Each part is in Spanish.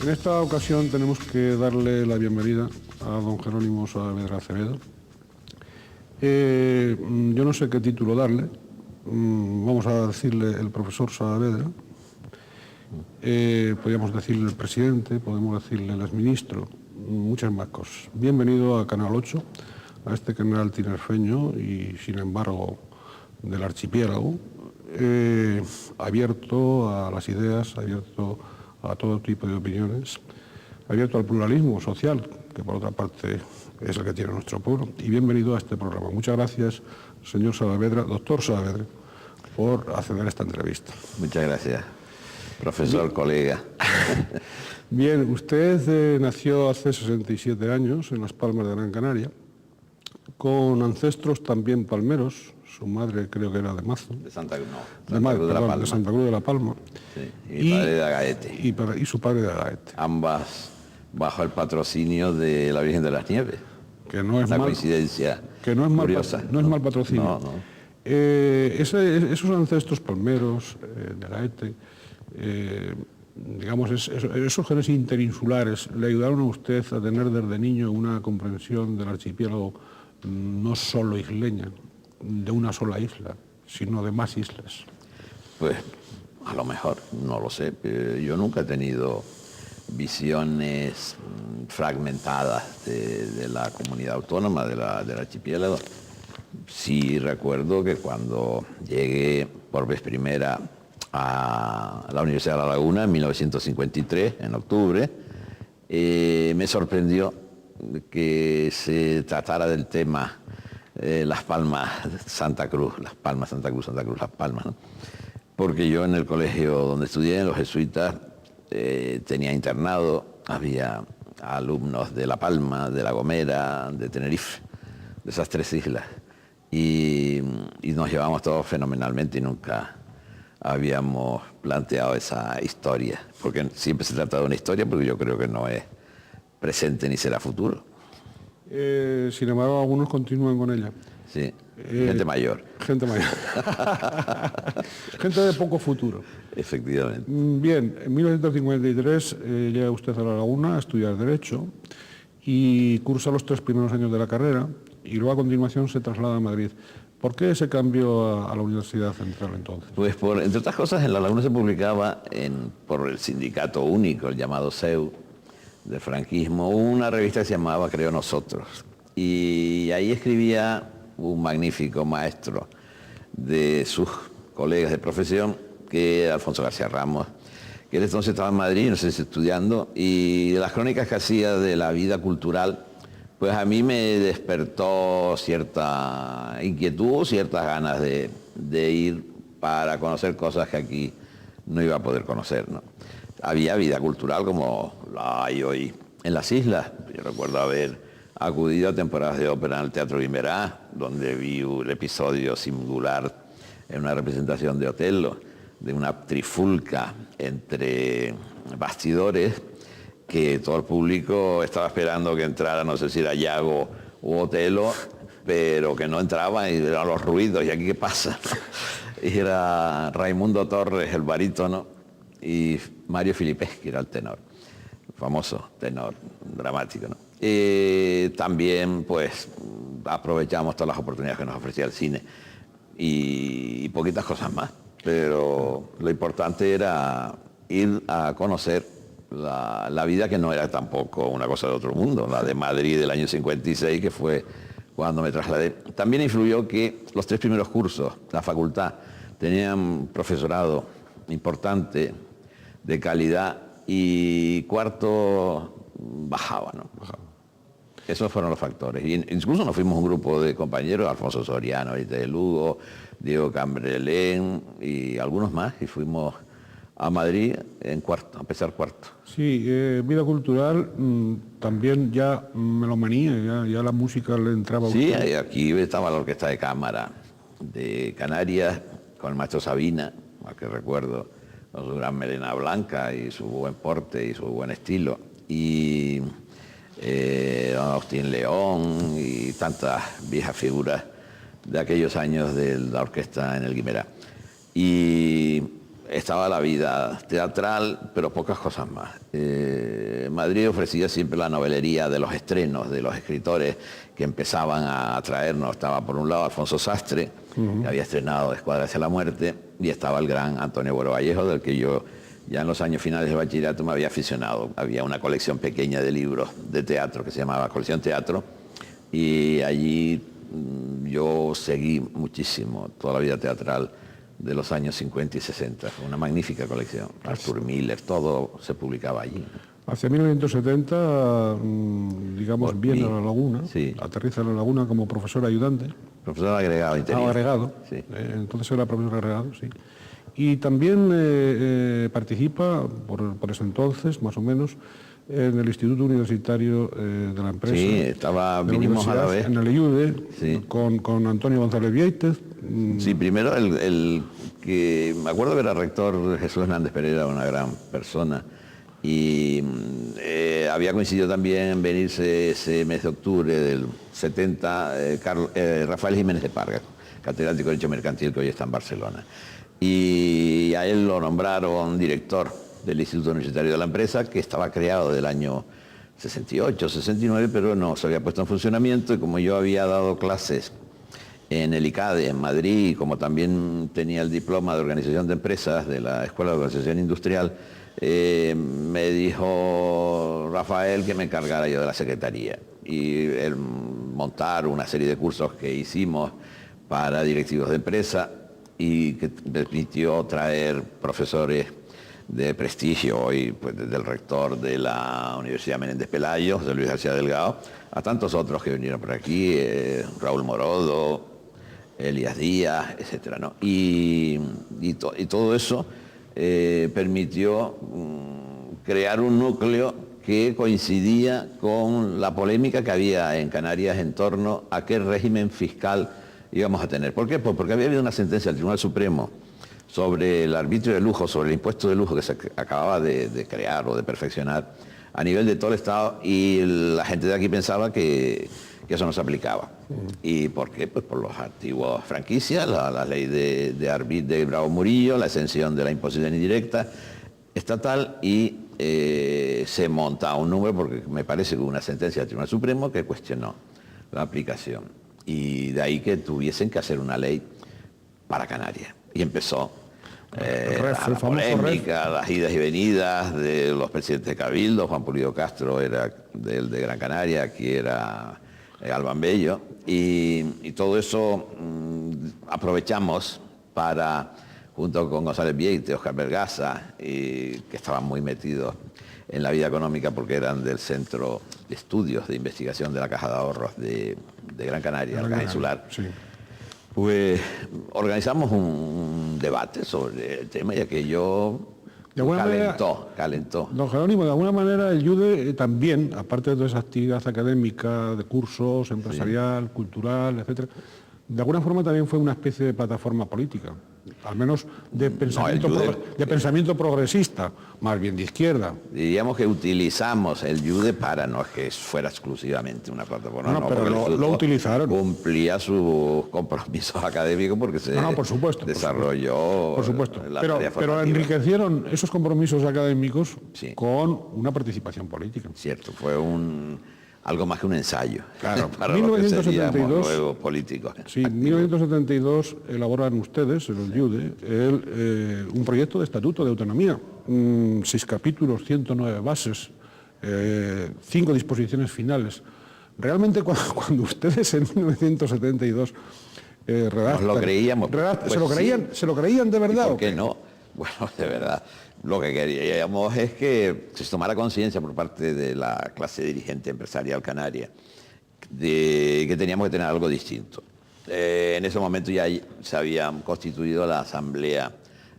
En esta ocasión tenemos que darle la bienvenida a don Jerónimo Saavedra Acevedo. Yo no sé qué título darle. Vamos a decirle el profesor Saavedra. Podríamos decirle el presidente, podemos decirle el exministro, muchas más cosas. Bienvenido a Canal 8, a este canal tinerfeño y, sin embargo, del archipiélago, abierto a las ideas, abierto a todo tipo de opiniones, abierto al pluralismo social, que por otra parte es el que tiene nuestro pueblo. Y bienvenido a este programa. Muchas gracias, señor Saavedra, doctor Saavedra, por acceder a esta entrevista. Muchas gracias, profesor, bien, colega. Bien, usted nació hace 67 años en Las Palmas de Gran Canaria, con ancestros también palmeros. Su madre creo que era de Mazo. De Santa Cruz, no. De Santa Cruz de la Palma. Sí, y mi padre de Agaete. Y su padre de Agaete. Ambas bajo el patrocinio de la Virgen de las Nieves. Que no es una mal, coincidencia que no es curiosa. Mal, no es mal patrocinio. No, no. Esos ancestros palmeros de Agaete, digamos, esos genes interinsulares le ayudaron a usted a tener desde niño una comprensión del archipiélago no solo isleña, de una sola isla, sino de más islas. Pues a lo mejor, no lo sé. Yo nunca he tenido visiones fragmentadas de la comunidad autónoma, del archipiélago. Sí recuerdo que cuando llegué por vez primera a la Universidad de La Laguna en 1953, en octubre, me sorprendió que se tratara del tema Las Palmas, Santa Cruz, Las Palmas, Santa Cruz, Las Palmas, ¿no? Porque yo en el colegio donde estudié, en los jesuitas, tenía internado, había alumnos de La Palma, de La Gomera, de Tenerife, de esas tres islas, y nos llevamos todos fenomenalmente y nunca habíamos planteado esa historia, porque siempre se trata de una historia, porque yo creo que no es presente ni será futuro. Sin embargo, algunos continúan con ella. Sí, gente mayor. Gente mayor. Gente de poco futuro. Efectivamente. Bien, en 1953 llega usted a La Laguna a estudiar Derecho y cursa los 3 primeros años de la carrera y luego a continuación se traslada a Madrid. ¿Por qué ese cambio a la Universidad Central entonces? Pues entre otras cosas, en La Laguna se publicaba por el sindicato único, el llamado SEU, del franquismo, una revista que se llamaba Creo Nosotros. Y ahí escribía un magnífico maestro de sus colegas de profesión, que era Alfonso García Ramos, que él entonces estaba en Madrid, no sé si estudiando, y las crónicas que hacía de la vida cultural, pues a mí me despertó cierta inquietud, ciertas ganas de ir para conocer cosas que aquí no iba a poder conocer, ¿no? Había vida cultural como la hay hoy en las islas. Yo recuerdo haber acudido a temporadas de ópera en el Teatro Guimerá, donde vi un episodio singular en una representación de Otello, de una trifulca entre bastidores, que todo el público estaba esperando que entrara, no sé si era Iago u Otello, pero que no entraba y eran los ruidos, ¿y aquí qué pasa? Y era Raimundo Torres, el barítono, y Mario Filipeschi, que era el tenor, famoso tenor dramático, ¿no? También, pues, aprovechamos todas las oportunidades que nos ofrecía el cine y poquitas cosas más, pero lo importante era ir a conocer la vida, que no era tampoco una cosa de otro mundo, la de Madrid del año 56, que fue cuando me trasladé. También influyó que los 3 primeros cursos, la facultad, tenían profesorado importante, de calidad, y cuarto bajaba, ¿no? Bajaba. Esos fueron los factores. Y incluso nos fuimos un grupo de compañeros, Alfonso Soriano, ahorita de Lugo, Diego Cambrelén y algunos más, y fuimos a Madrid en cuarto, a empezar cuarto. Sí, vida cultural, también ya melomanía, ya la música le entraba a usted. Sí, aquí estaba la orquesta de cámara de Canarias, con el maestro Sabina, al que recuerdo, con su gran melena blanca y su buen porte y su buen estilo, y don Agustín León y tantas viejas figuras de aquellos años de la orquesta en el Guimerá. Y estaba la vida teatral, pero pocas cosas más. Madrid ofrecía siempre la novelería de los estrenos, de los escritores que empezaban a traernos. Estaba por un lado Alfonso Sastre, que había estrenado Escuadra hacia la muerte, y estaba el gran Antonio Buero Vallejo, del que yo ya en los años finales de bachillerato me había aficionado. Había una colección pequeña de libros de teatro que se llamaba Colección Teatro, y allí yo seguí muchísimo toda la vida teatral de los años 50 y 60. Fue una magnífica colección. Arthur Miller, todo se publicaba allí. Hacia 1970, digamos, viene a La Laguna, sí. Aterriza en La Laguna como profesor ayudante. Profesor agregado interior. Agregado, sí. Entonces era profesor agregado, sí. Y también participa, por ese entonces, más o menos, en el Instituto Universitario de la Empresa. Sí, vinimos a la vez. En el IUDE, sí. con Antonio González Viéitez. Sí, primero el que me acuerdo que era rector Jesús Hernández Pereira, una gran persona, y había coincidido también en venirse ese mes de octubre del 70 Rafael Jiménez de Parga, catedrático de Derecho Mercantil, que hoy está en Barcelona. Y a él lo nombraron director del Instituto Universitario de la Empresa, que estaba creado del año 68, 69, pero no se había puesto en funcionamiento, y como yo había dado clases en el ICADE, en Madrid, como también tenía el diploma de Organización de Empresas de la Escuela de Organización Industrial, me dijo Rafael que me encargara yo de la secretaría, y el montar una serie de cursos que hicimos para directivos de empresa, y que permitió traer profesores de prestigio, hoy pues desde el rector de la Universidad Menéndez Pelayo, José Luis García Delgado, a tantos otros que vinieron por aquí, Raúl Morodo, Elías Díaz, etcétera, ¿no? Y todo eso permitió crear un núcleo que coincidía con la polémica que había en Canarias en torno a qué régimen fiscal íbamos a tener. ¿Por qué? Pues porque había habido una sentencia del Tribunal Supremo sobre el arbitrio de lujo, sobre el impuesto de lujo que se acababa de crear o de perfeccionar a nivel de todo el Estado, y la gente de aquí pensaba que eso no se aplicaba. ¿Y por qué? Pues por los antiguos franquicias, la ley de Bravo Murillo, la exención de la imposición indirecta estatal, y se monta un número, porque me parece que hubo una sentencia del Tribunal Supremo que cuestionó la aplicación. Y de ahí que tuviesen que hacer una ley para Canarias. Y empezó la polémica, las idas y venidas de los presidentes de Cabildo. Juan Pulido Castro era de Gran Canaria, aquí era Alban Bello. Y todo eso aprovechamos para, junto con González Viéitez, Óscar Vergasa, que estaban muy metidos en la vida económica porque eran del Centro de Estudios de Investigación de la Caja de Ahorros de Gran Canaria, la Caja Insular. Sí. Pues organizamos un debate sobre el tema, y aquello calentó. Don Jerónimo, de alguna manera el IUDE también, aparte de toda esa actividad académica, de cursos, empresarial, sí, cultural, etcétera, de alguna forma también fue una especie de plataforma política, al menos de pensamiento progresista, más bien de izquierda. Diríamos que utilizamos el IUDE para, no es que fuera exclusivamente una plataforma, pero lo utilizaron. Cumplía sus compromisos académicos porque se desarrolló. Por supuesto. Pero enriquecieron esos compromisos académicos, sí, con una participación política. Cierto, fue algo más que un ensayo, claro, para 1972, los que luego políticos. Sí, en 1972 elaboran ustedes, en el IUDE, un proyecto de estatuto de autonomía, 6 capítulos, 109 bases, 5 disposiciones finales. Realmente cuando ustedes en 1972 redactan... Nos lo creíamos. ¿Se lo creían de verdad? ¿Y por qué no? Bueno, de verdad. Lo que queríamos es que se tomara conciencia por parte de la clase dirigente empresarial canaria de que teníamos que tener algo distinto. En ese momento ya se había constituido la Asamblea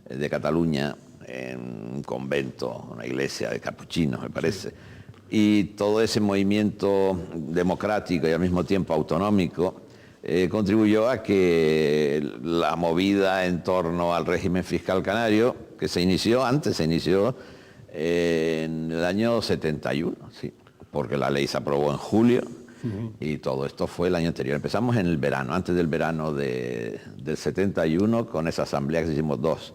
de Cataluña en un convento, una iglesia de capuchinos, me parece. Sí. Y todo ese movimiento democrático y al mismo tiempo autonómico contribuyó a que la movida en torno al régimen fiscal canario, que se inició en el año 71, sí, porque la ley se aprobó en julio, y todo esto fue el año anterior. Empezamos en el verano, antes del verano del 71, con esa asamblea que hicimos 2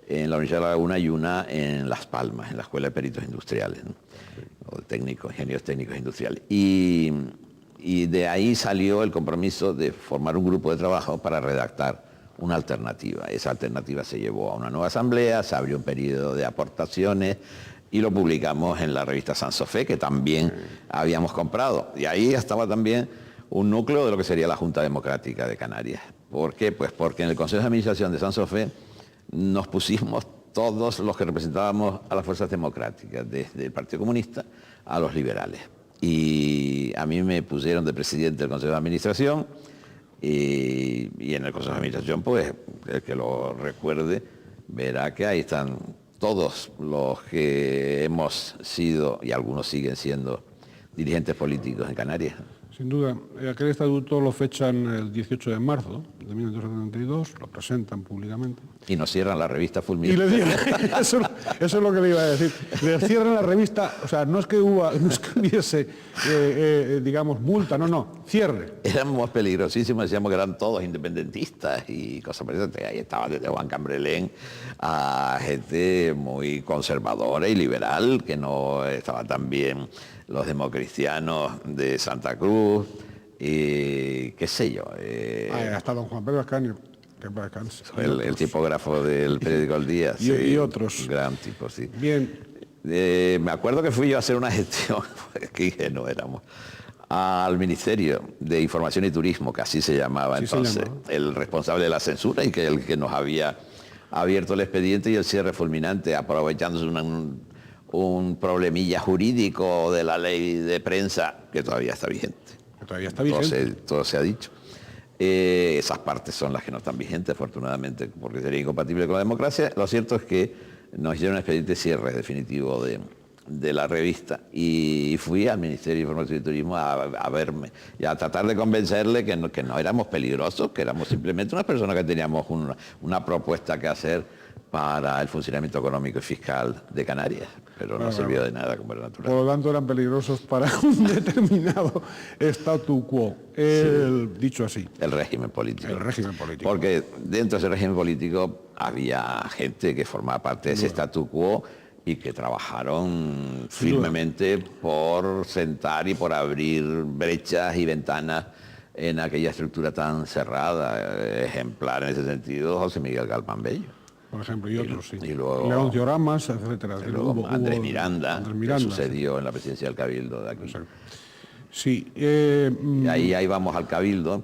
en la Universidad de La Laguna y una en Las Palmas, en la Escuela de Peritos Industriales, ¿no? O técnicos, ingenieros técnicos industriales. Y de ahí salió el compromiso de formar un grupo de trabajo para redactar una alternativa. Esa alternativa se llevó a una nueva asamblea, se abrió un periodo de aportaciones y lo publicamos en la revista Sansofé, que también habíamos comprado. Y ahí estaba también un núcleo de lo que sería la Junta Democrática de Canarias. ¿Por qué? Pues porque en el Consejo de Administración de Sansofé nos pusimos todos los que representábamos a las fuerzas democráticas, desde el Partido Comunista a los liberales. Y a mí me pusieron de presidente del Consejo de Administración y en el Consejo de Administración, pues, el que lo recuerde verá que ahí están todos los que hemos sido, y algunos siguen siendo, dirigentes políticos en Canarias. Sin duda, aquel estatuto lo fechan el 18 de marzo de 1972, lo presentan públicamente. Y nos cierran la revista Y fulminante. le digo, eso es lo que le iba a decir. Le cierran la revista, o sea, no es que hubiese, digamos, multa, no, cierre. Éramos peligrosísimos, decíamos que eran todos independentistas y cosas por eso. Ahí estaba desde Juan Cambrelén a gente muy conservadora y liberal, que no estaba tan bien los democristianos de Santa Cruz, y qué sé yo. Hasta don Juan Pedro Ascanio, que para descanse. El tipógrafo del periódico El Día. Y otros. Gran tipo, sí. Bien. Me acuerdo que fui yo a hacer una gestión, qué ingenuos éramos, al Ministerio de Información y Turismo, que así se llamaba entonces, el responsable de la censura y que el que nos había abierto el expediente y el cierre fulminante, aprovechándose un problemilla jurídico de la ley de prensa que todavía está vigente. Que todavía está vigente. Todo se ha dicho. Esas partes son las que no están vigentes, afortunadamente, porque sería incompatible con la democracia. Lo cierto es que nos hicieron un expediente cierre definitivo de la revista y fui al Ministerio de Información y Turismo a verme y a tratar de convencerle que no éramos peligrosos, que éramos simplemente unas personas que teníamos una propuesta que hacer para el funcionamiento económico y fiscal de Canarias, pero no sirvió de nada, como era natural. Por lo tanto, eran peligrosos para un determinado statu quo, dicho así. El régimen político. El régimen político. Porque dentro de ese régimen político había gente que formaba parte de ese statu quo y que trabajaron firmemente por sentar y por abrir brechas y ventanas en aquella estructura tan cerrada. Ejemplar en ese sentido, José Miguel Galván Bello. Por ejemplo, y otros, sí. Y luego, Leoncio Ramas, etcétera. Y luego Andrés Miranda, que sucedió en la presidencia del Cabildo de aquí. Exacto. Sí. Y ahí vamos al Cabildo,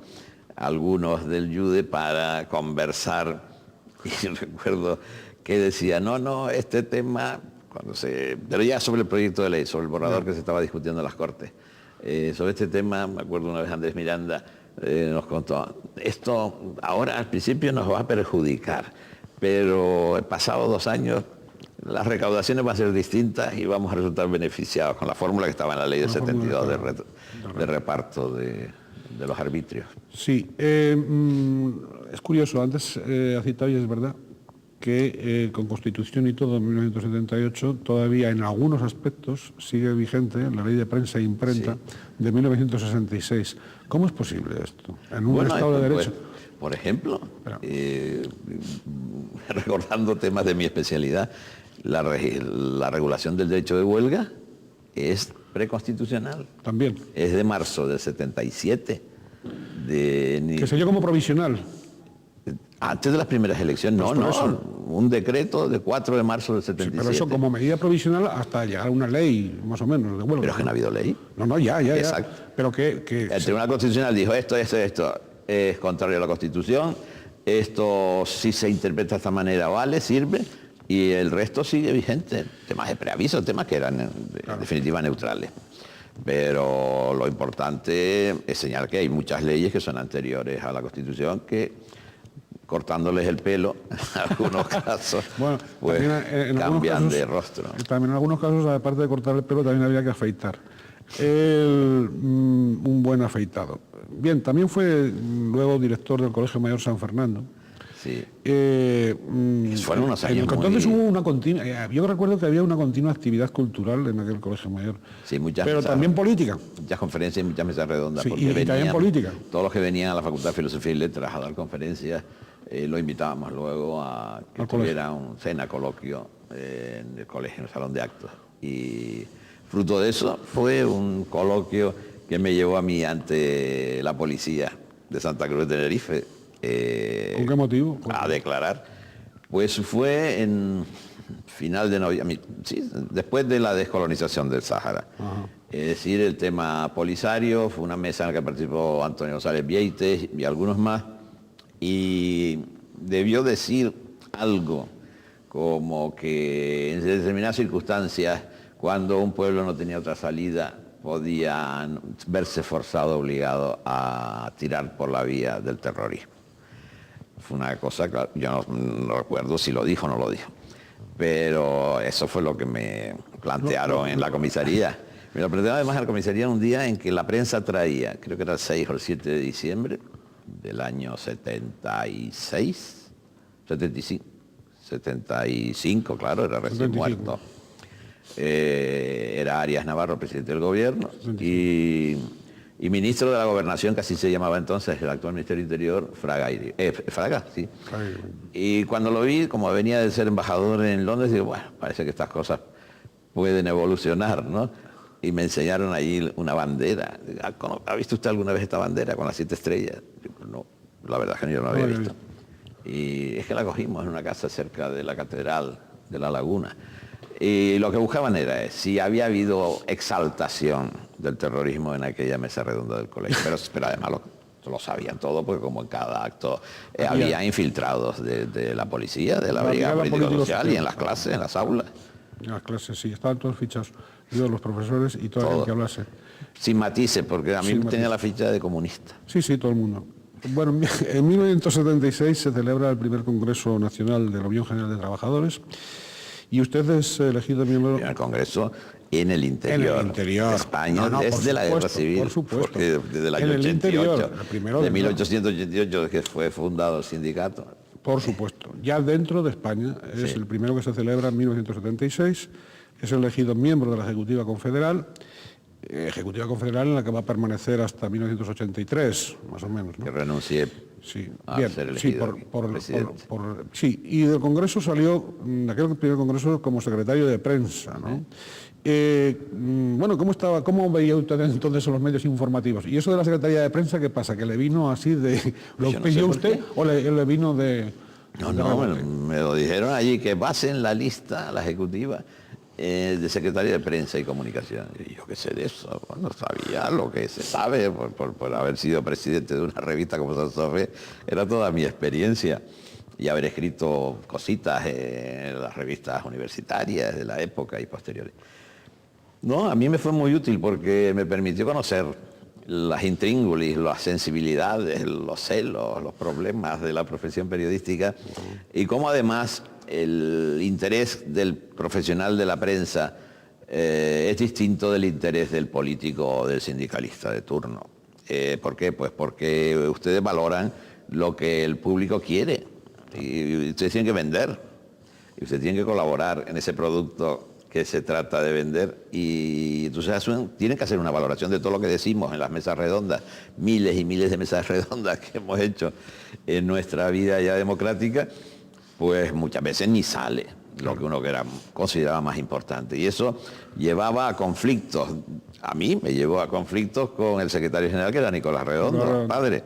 algunos del Yude, para conversar. Y recuerdo que decía, no, este tema, pero ya sobre el proyecto de ley, sobre el borrador que se estaba discutiendo en las Cortes. Sobre este tema, me acuerdo una vez Andrés Miranda nos contó, esto ahora al principio nos va a perjudicar, pero pasados 2 años las recaudaciones van a ser distintas y vamos a resultar beneficiados con la fórmula que estaba en la ley del 72 de reparto de los arbitrios. Sí, es curioso, antes ha citado, y es verdad, que con Constitución y todo en 1978 todavía en algunos aspectos sigue vigente la ley de prensa e imprenta de 1966. ¿Cómo es posible esto? En un Estado de Derecho. Por ejemplo, recordando temas de mi especialidad, la regulación del derecho de huelga es preconstitucional. También. Es de marzo del 77. Que se dio como provisional. Antes de las primeras elecciones, un decreto de 4 de marzo del 77. Sí, pero eso como medida provisional hasta llegar a una ley, más o menos, de huelga. Pero es que no ha habido ley. No, ya. Exacto. Pero que el Tribunal Constitucional dijo esto es contrario a la Constitución, esto si se interpreta de esta manera vale, sirve, y el resto sigue vigente. Temas de preaviso, temas que eran en definitiva neutrales. Pero lo importante es señalar que hay muchas leyes que son anteriores a la Constitución que, cortándoles el pelo, en algunos casos, pues, cambian de rostro. También en algunos casos, aparte de cortar el pelo, también había que afeitar. Un buen afeitado. Bien, también fue luego director del Colegio Mayor San Fernando. Sí. Fueron unos años entonces hubo una continua, yo recuerdo que había una continua actividad cultural en aquel Colegio Mayor. Sí, pero también política. Muchas conferencias y muchas mesas redondas. Sí, porque y también política. Todos los que venían a la Facultad de Filosofía y Letras a dar conferencias lo invitábamos luego a que tuviera un cena coloquio en el colegio, en el salón de actos. Y fruto de eso fue un coloquio que me llevó a mí ante la policía de Santa Cruz de Tenerife. ¿Con qué motivo? A declarar. Pues fue en final de noviembre, sí, después de la descolonización del Sáhara. Ajá. Es decir, el tema Polisario, fue una mesa en la que participó Antonio González Vieites y algunos más, y debió decir algo como que en determinadas circunstancias, cuando un pueblo no tenía otra salida, podían verse forzado, obligado a tirar por la vía del terrorismo. Fue una cosa que yo no recuerdo si lo dijo o no lo dijo, pero eso fue lo que me plantearon en la comisaría. Me lo plantearon además en la comisaría un día en que la prensa traía, creo que era el 6 o el 7 de diciembre del año 76, 75, claro, era recién 75. muerto. Era Arias Navarro, presidente del gobierno, y ministro de la Gobernación, que así se llamaba entonces, el actual Ministerio del Interior, Fraga, sí. Y cuando lo vi, como venía de ser embajador en Londres, digo, bueno, parece que estas cosas pueden evolucionar, ¿no? Y me enseñaron allí una bandera. ¿Ha visto usted alguna vez esta bandera con las 7 estrellas? Digo, no, la verdad es que yo no la había visto. Y es que la cogimos en una casa cerca de la Catedral de La Laguna. Y lo que buscaban era si había habido exaltación del terrorismo en aquella mesa redonda del colegio. Pero además lo sabían todo, porque como en cada acto había infiltrados de la policía, de la Brigada Político-Social, y en las clases, en las aulas. En las clases, sí, estaban todos fichados. Digo, los profesores y todo el que hablase. Sin matices, porque a mí me tenía la ficha de comunista. Sí, sí, todo el mundo. Bueno, en 1976 se celebra el primer Congreso Nacional de la Unión General de Trabajadores y usted es elegido miembro... El Congreso en el interior, de España, desde la Guerra Civil. Por supuesto. Porque desde el año 88, de 1888, que fue fundado el sindicato. Por supuesto. Ya dentro de España, es el primero que se celebra en 1976, es elegido miembro de la Ejecutiva Confederal en la que va a permanecer hasta 1983, más o menos, ¿no? Que renuncié a ser elegido presidente. Sí, y del Congreso salió, aquel primer Congreso, como secretario de prensa, ¿no? Bueno, ¿cómo veía usted entonces en los medios informativos? ¿Y eso de la Secretaría de Prensa qué pasa? ¿Que le vino así de... ¿Lo pidió usted o le vino de...? No, me lo dijeron allí, que basen la lista, la ejecutiva, de Secretaría de Prensa y Comunicación. Y yo qué sé de eso, no sabía lo que se sabe por haber sido presidente de una revista como San Sofía. Era toda mi experiencia y haber escrito cositas en las revistas universitarias de la época y posteriores. No, a mí me fue muy útil porque me permitió conocer las intríngulis, las sensibilidades, los celos, los problemas de la profesión periodística y cómo además el interés del profesional de la prensa es distinto del interés del político o del sindicalista de turno. ¿Por qué? Pues porque ustedes valoran lo que el público quiere y ustedes tienen que vender y ustedes tienen que colaborar en ese producto que se trata de vender, y entonces tienen que hacer una valoración de todo lo que decimos en las mesas redondas, miles y miles de mesas redondas que hemos hecho en nuestra vida ya democrática, pues muchas veces ni sale lo que uno consideraba más importante, y eso llevaba a conflictos. A mí me llevó a conflictos con el secretario general, que era Nicolás Redondo, padre.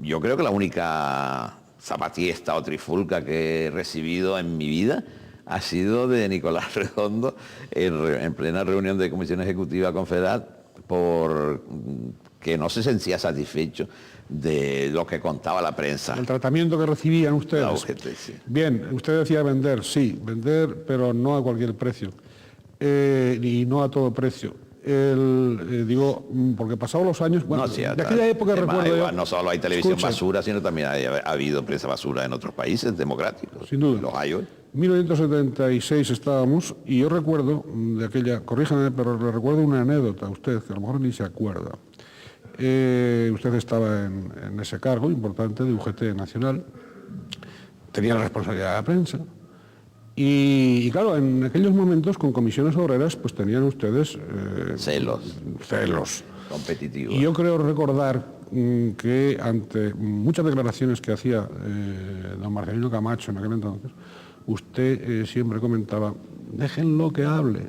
Yo creo que la única zapatiesta o trifulca que he recibido en mi vida ha sido de Nicolás Redondo en plena reunión de Comisión Ejecutiva Confederal, porque no se sentía satisfecho de lo que contaba la prensa. El tratamiento que recibían ustedes. Sí. Bien, usted decía vender, sí, vender, pero no a cualquier precio, y no a todo precio. Digo, porque pasados los años, bueno, de aquella época recuerdo yo... No solo hay televisión basura, sino también ha habido prensa basura en otros países democráticos. Sin duda. Los hay hoy. 1976 estábamos, y yo recuerdo de aquella, corríjame, pero le recuerdo una anécdota a usted, que a lo mejor ni se acuerda. Usted estaba en ese cargo importante de UGT Nacional, tenía la responsabilidad de la prensa, y claro, en aquellos momentos con comisiones obreras, pues tenían ustedes... celos. Celos. Competitivos. Y yo creo recordar que ante muchas declaraciones que hacía don Marcelino Camacho en aquel entonces, usted siempre comentaba: déjenlo que hable,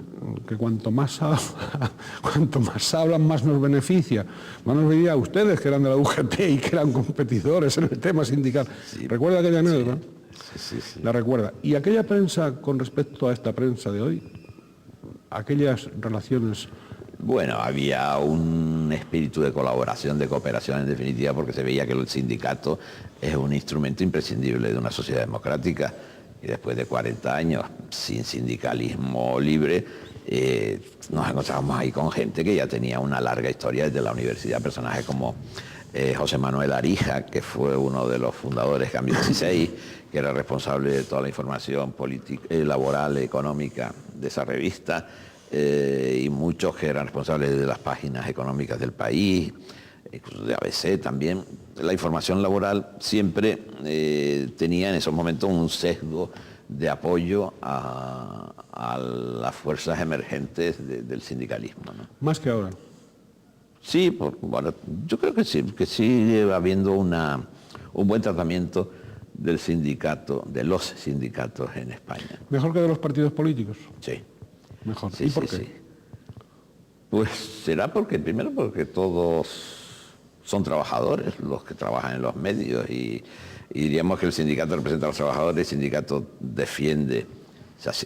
que cuanto más hablan, más nos beneficia. Más nos veía a ustedes, que eran de la UGT y que eran competidores en el tema sindical. Sí. ¿Recuerda aquella anécdota? Sí. La recuerda. ¿Y aquella prensa, con respecto a esta prensa de hoy, aquellas relaciones? Bueno, había un espíritu de colaboración, de cooperación en definitiva, porque se veía que el sindicato es un instrumento imprescindible de una sociedad democrática. Y después de 40 años sin sindicalismo libre, nos encontramos ahí con gente que ya tenía una larga historia desde la universidad, personajes como José Manuel Arija, que fue uno de los fundadores de Cambio 16, que era responsable de toda la información política, laboral, económica de esa revista, y muchos que eran responsables de las páginas económicas del país, incluso de ABC también. La información laboral siempre tenía en esos momentos un sesgo de apoyo a las fuerzas emergentes del sindicalismo, ¿no? Más que ahora. Sí, bueno, yo creo que sigue habiendo un buen tratamiento del sindicato, de los sindicatos en España. ¿Mejor que de los partidos políticos? Sí. Mejor. Sí, ¿Y por qué? Sí. Pues será primero porque todos son trabajadores los que trabajan en los medios y diríamos que el sindicato representa a los trabajadores, el sindicato defiende,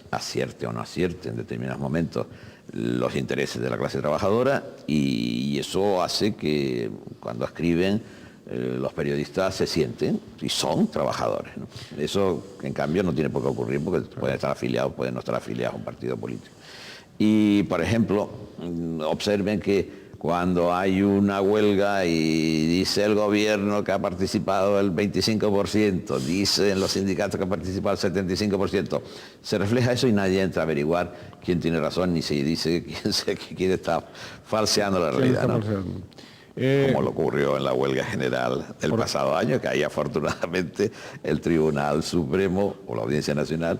acierte o no acierte en determinados momentos, los intereses de la clase trabajadora, y eso hace que cuando escriben los periodistas se sienten y son trabajadores, ¿no? Eso en cambio no tiene por qué ocurrir porque pueden estar afiliados, pueden no estar afiliados a un partido político. Y por ejemplo, observen que cuando hay una huelga y dice el gobierno que ha participado el 25%, dicen los sindicatos que ha participado el 75%, se refleja eso y nadie entra a averiguar quién tiene razón ni se dice quién está falseando la realidad, ¿no? Como lo ocurrió en la huelga general del pasado año, que ahí afortunadamente el Tribunal Supremo o la Audiencia Nacional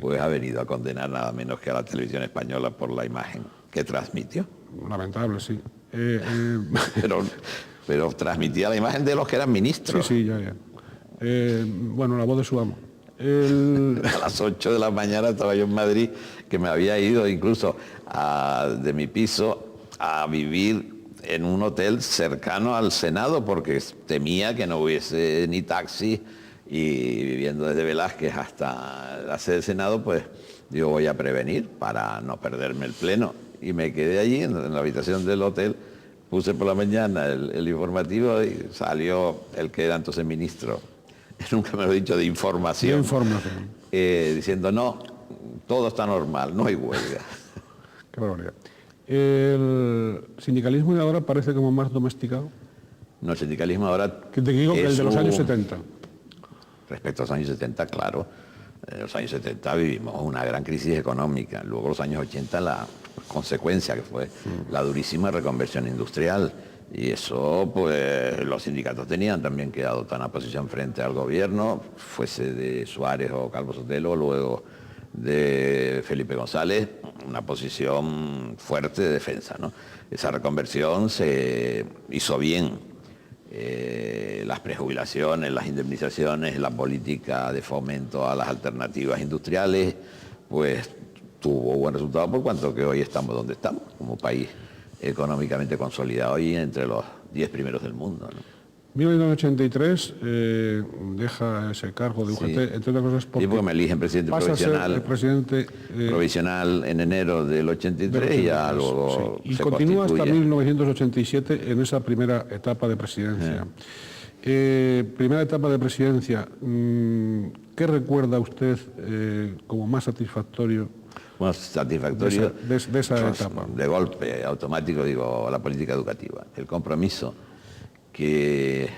pues ha venido a condenar nada menos que a la televisión española por la imagen que transmitió. Lamentable, sí. Pero transmitía la imagen de los que eran ministros. Sí, ya. Bueno, la voz de su amo. A las 8 de la mañana estaba yo en Madrid, que me había ido incluso de mi piso a vivir en un hotel cercano al Senado porque temía que no hubiese ni taxi, y viviendo desde Velázquez hasta la sede del Senado, pues digo, voy a prevenir para no perderme el pleno. Y me quedé allí en la habitación del hotel, puse por la mañana el informativo y salió el que era entonces ministro, nunca me lo he dicho, de información. Diciendo, no, todo está normal, no hay huelga. Qué barbaridad. ¿El sindicalismo de ahora parece como más domesticado? No, el sindicalismo ahora... Que te digo que el de los años 70. Respecto a los años 70, claro. En los años 70 vivimos una gran crisis económica. Luego los años 80 la consecuencia que fue la durísima reconversión industrial. Y eso, pues, los sindicatos tenían también que adoptar una posición frente al gobierno, fuese de Suárez o Calvo Sotelo, luego de Felipe González, una posición fuerte de defensa, ¿no? Esa reconversión se hizo bien. Las prejubilaciones, las indemnizaciones, la política de fomento a las alternativas industriales, pues tuvo buen resultado por cuanto que hoy estamos donde estamos, como país económicamente consolidado y entre los 10 primeros del mundo, ¿no? 1983 deja ese cargo de UGT, sí, entre otras cosas porque me eligen presidente provisional, el presidente, provisional en enero del 83 y ya luego sí. Y continúa hasta 1987 en esa primera etapa de presidencia. Primera etapa de presidencia, ¿qué recuerda usted como más satisfactorio? Bueno, satisfactorio de esa etapa. De golpe automático, digo, la política educativa, el compromiso que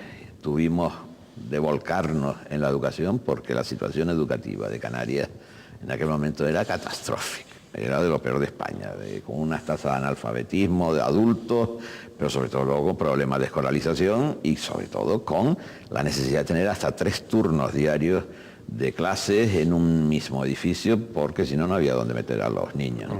tuvimos de volcarnos en la educación, porque la situación educativa de Canarias en aquel momento era catastrófica, era de lo peor de España, con unas tasas de analfabetismo de adultos, pero sobre todo luego con problemas de escolarización y sobre todo con la necesidad de tener hasta 3 turnos diarios de clases en un mismo edificio, porque si no, no había dónde meter a los niños.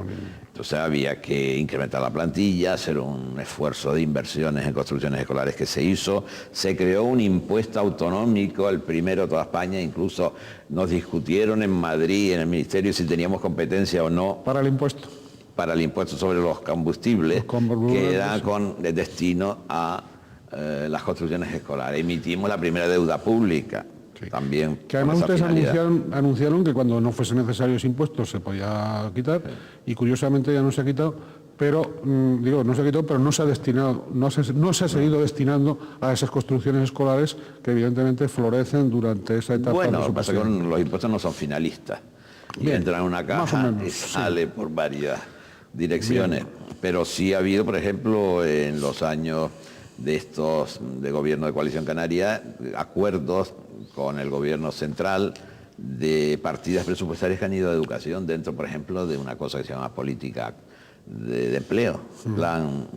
Entonces había que incrementar la plantilla, hacer un esfuerzo de inversiones en construcciones escolares que se hizo. Se creó un impuesto autonómico, el primero de toda España. Incluso nos discutieron en Madrid, en el Ministerio, si teníamos competencia o no. Para el impuesto. Para el impuesto sobre los combustibles, que era con destino a las construcciones escolares. Emitimos la primera deuda pública. Sí. También. Que además ustedes anunciaron que cuando no fuese necesario ese impuesto se podía quitar, y curiosamente ya no se ha quitado, pero no se ha quitado, pero no se ha destinado, no se ha seguido destinando a esas construcciones escolares que evidentemente florecen durante esa etapa. Bueno, lo que pasa es que los impuestos no son finalistas. Y entra en una caja y sale por varias direcciones. Bien. Pero sí ha habido, por ejemplo, en los años de gobierno de Coalición Canaria, acuerdos con el gobierno central de partidas presupuestarias que han ido a educación dentro, por ejemplo, de una cosa que se llama política de empleo, plan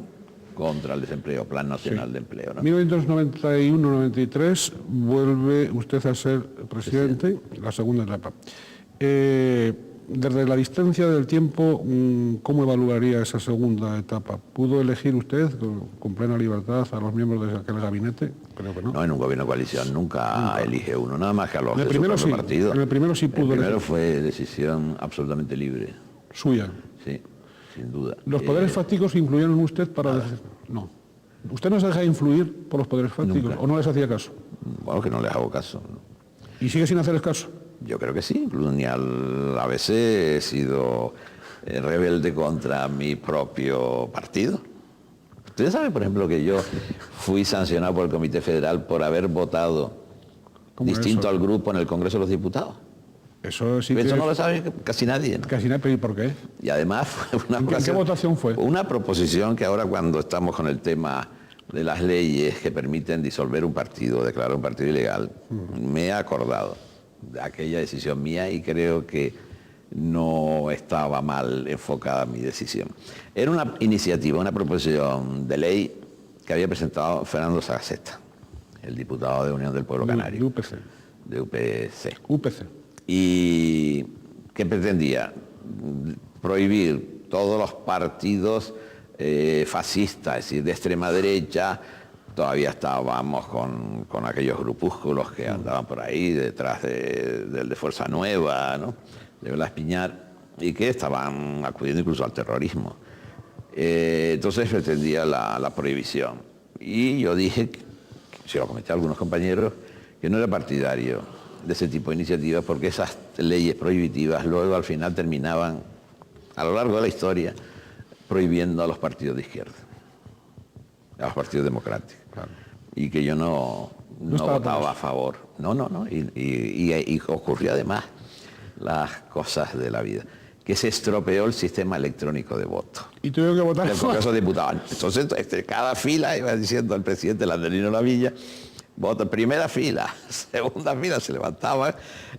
contra el desempleo, plan nacional de empleo, ¿no? 1991-93 vuelve usted a ser presidente, la segunda etapa. Desde la distancia del tiempo, ¿cómo evaluaría esa segunda etapa? ¿Pudo elegir usted con plena libertad a los miembros de aquel gabinete? Creo que no. No, en un gobierno de coalición nunca elige uno, nada más que a los de su propio partido. En el primero sí pudo elegir. El primero fue decisión absolutamente libre. ¿Suya? Sí, sin duda. ¿Los poderes fácticos influyeron en usted para decir? No. ¿Usted no se deja influir por los poderes fácticos? Nunca. ¿O no les hacía caso? Bueno, que no les hago caso. ¿Y sigue sin hacerles caso? Yo creo que sí, incluso a veces he sido rebelde contra mi propio partido. Ustedes saben, por ejemplo, que yo fui sancionado por el Comité Federal por haber votado distinto al grupo en el Congreso de los Diputados. Eso sí. Eso no lo sabe casi nadie, ¿no? Casi nadie, ¿y por qué? Y además fue una ¿En qué votación fue? Una proposición que ahora, cuando estamos con el tema de las leyes que permiten disolver un partido, declarar un partido ilegal, me he acordado de aquella decisión mía y creo que no estaba mal enfocada mi decisión. Era una iniciativa, una proposición de ley que había presentado Fernando Sagaceta, el diputado de Unión del Pueblo Canario. De UPC. De UPC. UPC. Y que pretendía prohibir todos los partidos fascistas, es decir, de extrema derecha. Todavía estábamos con aquellos grupúsculos que andaban por ahí detrás del de Fuerza Nueva, ¿no? De Blas Piñar, y que estaban acudiendo incluso al terrorismo. Entonces pretendía la prohibición. Y yo dije, se lo comenté a algunos compañeros, que no era partidario de ese tipo de iniciativas, porque esas leyes prohibitivas luego al final terminaban, a lo largo de la historia, prohibiendo a los partidos de izquierda, a los partidos democráticos. Claro. Y que yo no votaba a favor. No. Y ocurrió además las cosas de la vida, que se estropeó el sistema electrónico de voto. ¿Y tuve que votar? El Congreso de Diputados. Entonces, cada fila iba diciendo el presidente Landelino Lavilla, voto primera fila, segunda fila se levantaba,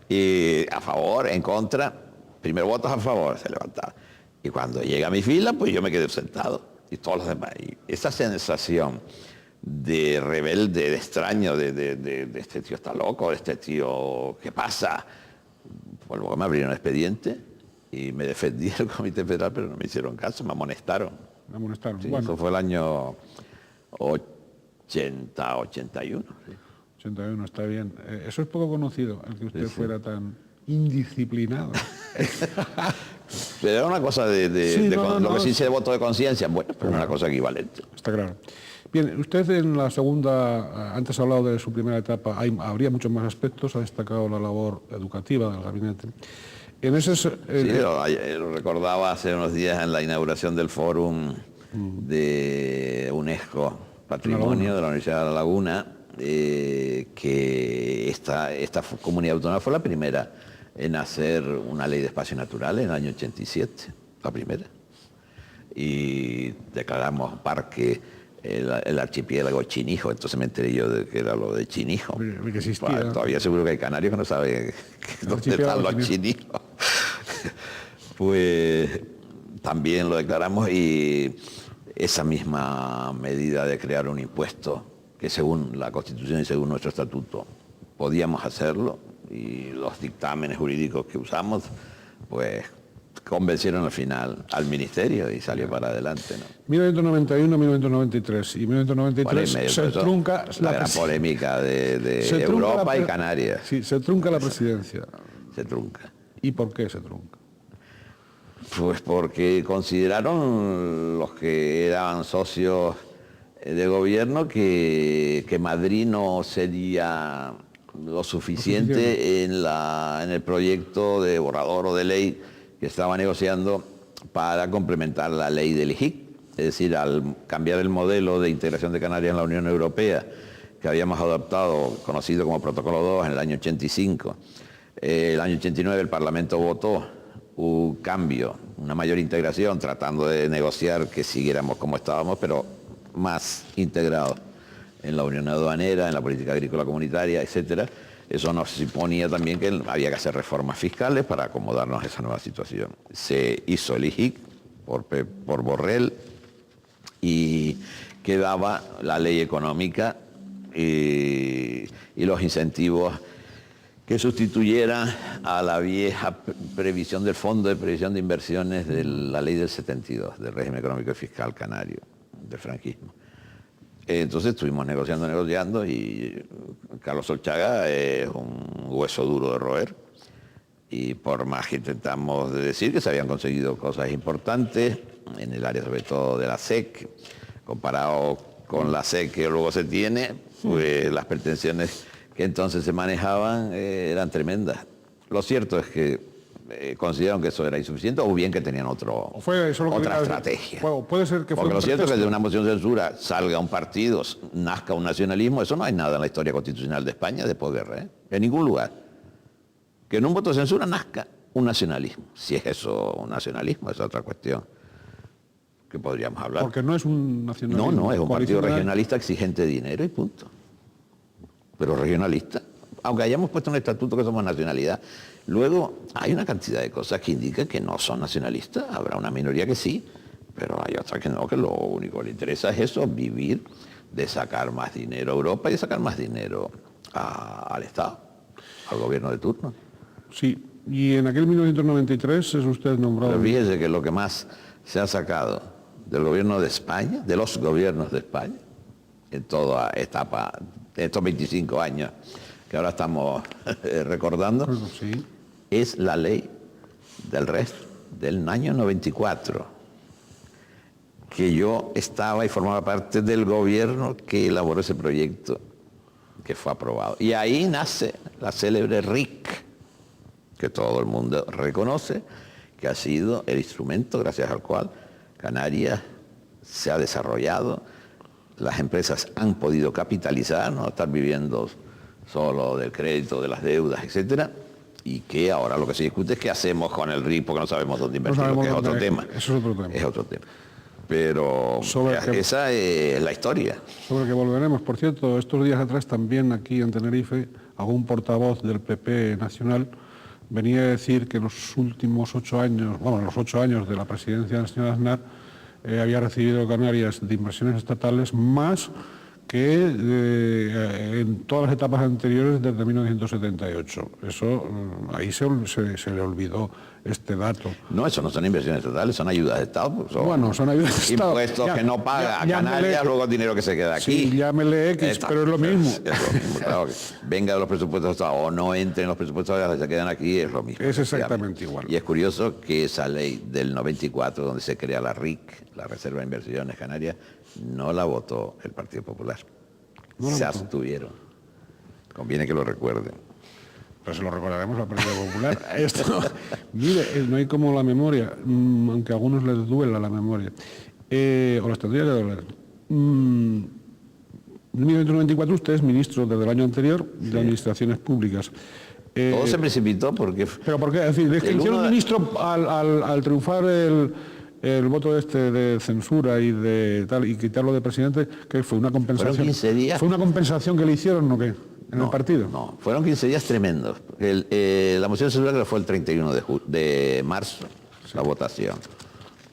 y a favor, en contra, primer voto a favor, se levantaba. Y cuando llega mi fila, pues yo me quedé sentado. Y todos los demás. Y esa sensación de rebelde, de extraño, de este tío está loco, de este tío, ¿qué pasa? Pues luego me abrieron expediente y me defendí del Comité Federal, pero no me hicieron caso, me amonestaron. Me amonestaron. Sí, bueno. Eso fue el año 80, 81. Sí. 81, está bien. Eso es poco conocido, el que usted fuera tan indisciplinado. Pero era una cosa lo que sí se voto de conciencia, bueno, pero una cosa equivalente. Está claro. Bien, usted en la segunda, antes ha hablado de su primera etapa, habría muchos más aspectos, ha destacado la labor educativa del gabinete. En ese, sí, lo recordaba hace unos días en la inauguración del Fórum de UNESCO, Patrimonio de la Universidad de La Laguna, que esta comunidad autónoma fue la primera en hacer una ley de espacios naturales en el año 87, la primera. Y declaramos parque el archipiélago Chinijo, entonces me enteré yo de que era lo de Chinijo. Que existía. Todavía seguro que hay canarios que no saben dónde están los Chinijos. Pues también lo declaramos, y esa misma medida de crear un impuesto, que según la Constitución y según nuestro estatuto podíamos hacerlo, y los dictámenes jurídicos que usamos, pues convencieron al final al ministerio y salió para adelante, ¿no? 1991, 1993 y 1993 Bueno, se trunca la gran polémica de Europa y Canarias. Sí, se trunca la presidencia. Se trunca. ¿Y por qué se trunca? Pues porque consideraron los que eran socios de gobierno que Madrid no sería lo suficiente en el proyecto de borrador o de ley que estaba negociando para complementar la ley del IJIC. Es decir, al cambiar el modelo de integración de Canarias en la Unión Europea, que habíamos adoptado, conocido como Protocolo 2 en el año 85, el año 89 el Parlamento votó un cambio, una mayor integración, tratando de negociar que siguiéramos como estábamos, pero más integrados en la Unión Aduanera, en la política agrícola comunitaria, etcétera. Eso nos suponía también que había que hacer reformas fiscales para acomodarnos a esa nueva situación. Se hizo el IJIC por Borrell y quedaba la ley económica y los incentivos que sustituyeran a la vieja previsión del Fondo de Previsión de Inversiones de la ley del 72, del régimen económico y fiscal canario, del franquismo. Entonces estuvimos negociando y Carlos Solchaga es un hueso duro de roer. Y por más que intentamos decir que se habían conseguido cosas importantes en el área sobre todo de la SEC, comparado con la SEC que luego se tiene, pues las pretensiones que entonces se manejaban eran tremendas. Lo cierto es que consideraron que eso era insuficiente o bien que tenían otra estrategia. Puede ser que porque lo cierto es que de una moción de censura salga un partido, nazca un nacionalismo, eso no hay nada en la historia constitucional de España de posguerra, en ningún lugar. Que en un voto de censura nazca un nacionalismo. Si es eso un nacionalismo, es otra cuestión que podríamos hablar. Porque no es un nacionalismo. No, es un partido regionalista exigente de dinero y punto. Pero regionalista. Aunque hayamos puesto en el estatuto que somos nacionalidad, luego hay una cantidad de cosas que indican que no son nacionalistas. Habrá una minoría que sí, pero hay otras que no, que lo único que le interesa es eso, vivir, de sacar más dinero a Europa y de sacar más dinero al Estado, al gobierno de turno. Sí, y en aquel 1993 es usted nombrado... Pero fíjese que lo que más se ha sacado del gobierno de España, de los gobiernos de España, en toda etapa, en estos 25 años que ahora estamos recordando, sí, es la ley del resto del año 94, que yo estaba y formaba parte del gobierno que elaboró ese proyecto que fue aprobado. Y ahí nace la célebre RIC, que todo el mundo reconoce, que ha sido el instrumento gracias al cual Canarias se ha desarrollado, las empresas han podido capitalizar, no estar viviendo solo del crédito, de las deudas, etcétera, y que ahora lo que se discute es qué hacemos con el RIC porque no sabemos dónde invertirlo, que es otro tema. Eso es otro tema. Es otro tema. Pero esa es la historia. Sobre que volveremos. Por cierto, estos días atrás también aquí en Tenerife, algún portavoz del PP nacional venía a decir que los últimos 8 años, los 8 años de la presidencia del señor Aznar, había recibido Canarias de inversiones estatales más que en todas las etapas anteriores desde 1978. Eso, ahí se le olvidó este dato. No, eso no son inversiones estatales, son ayudas de Estado. Son ayudas de Estado. Impuestos que no paga a Canarias, luego dinero que se queda aquí. Sí, llámele X, pero es lo mismo. Es lo mismo, claro. Venga de los presupuestos de Estado o no entre en los presupuestos de Estado, se quedan aquí, es lo mismo. Es exactamente igual. Y es curioso que esa ley del 94, donde se crea la RIC, la Reserva de Inversiones Canarias, no la votó el Partido Popular. Se abstuvieron. Conviene que lo recuerden. Pero se lo recordaremos al Partido Popular. Esto, mire, no hay como la memoria, aunque a algunos les duela la memoria. O les tendría que doler. En 1994 usted es ministro desde el año anterior de Administraciones Públicas. Todo se precipitó porque... ¿Pero por qué? Es decir, es que hicieron ministro al triunfar el voto de censura y de tal y quitarlo de presidente, que fue una compensación. Fueron 15 días. ¿Fue una compensación que le hicieron o qué? ¿En el partido? No, fueron 15 días tremendos. La moción de censura fue el 31 de marzo, la votación,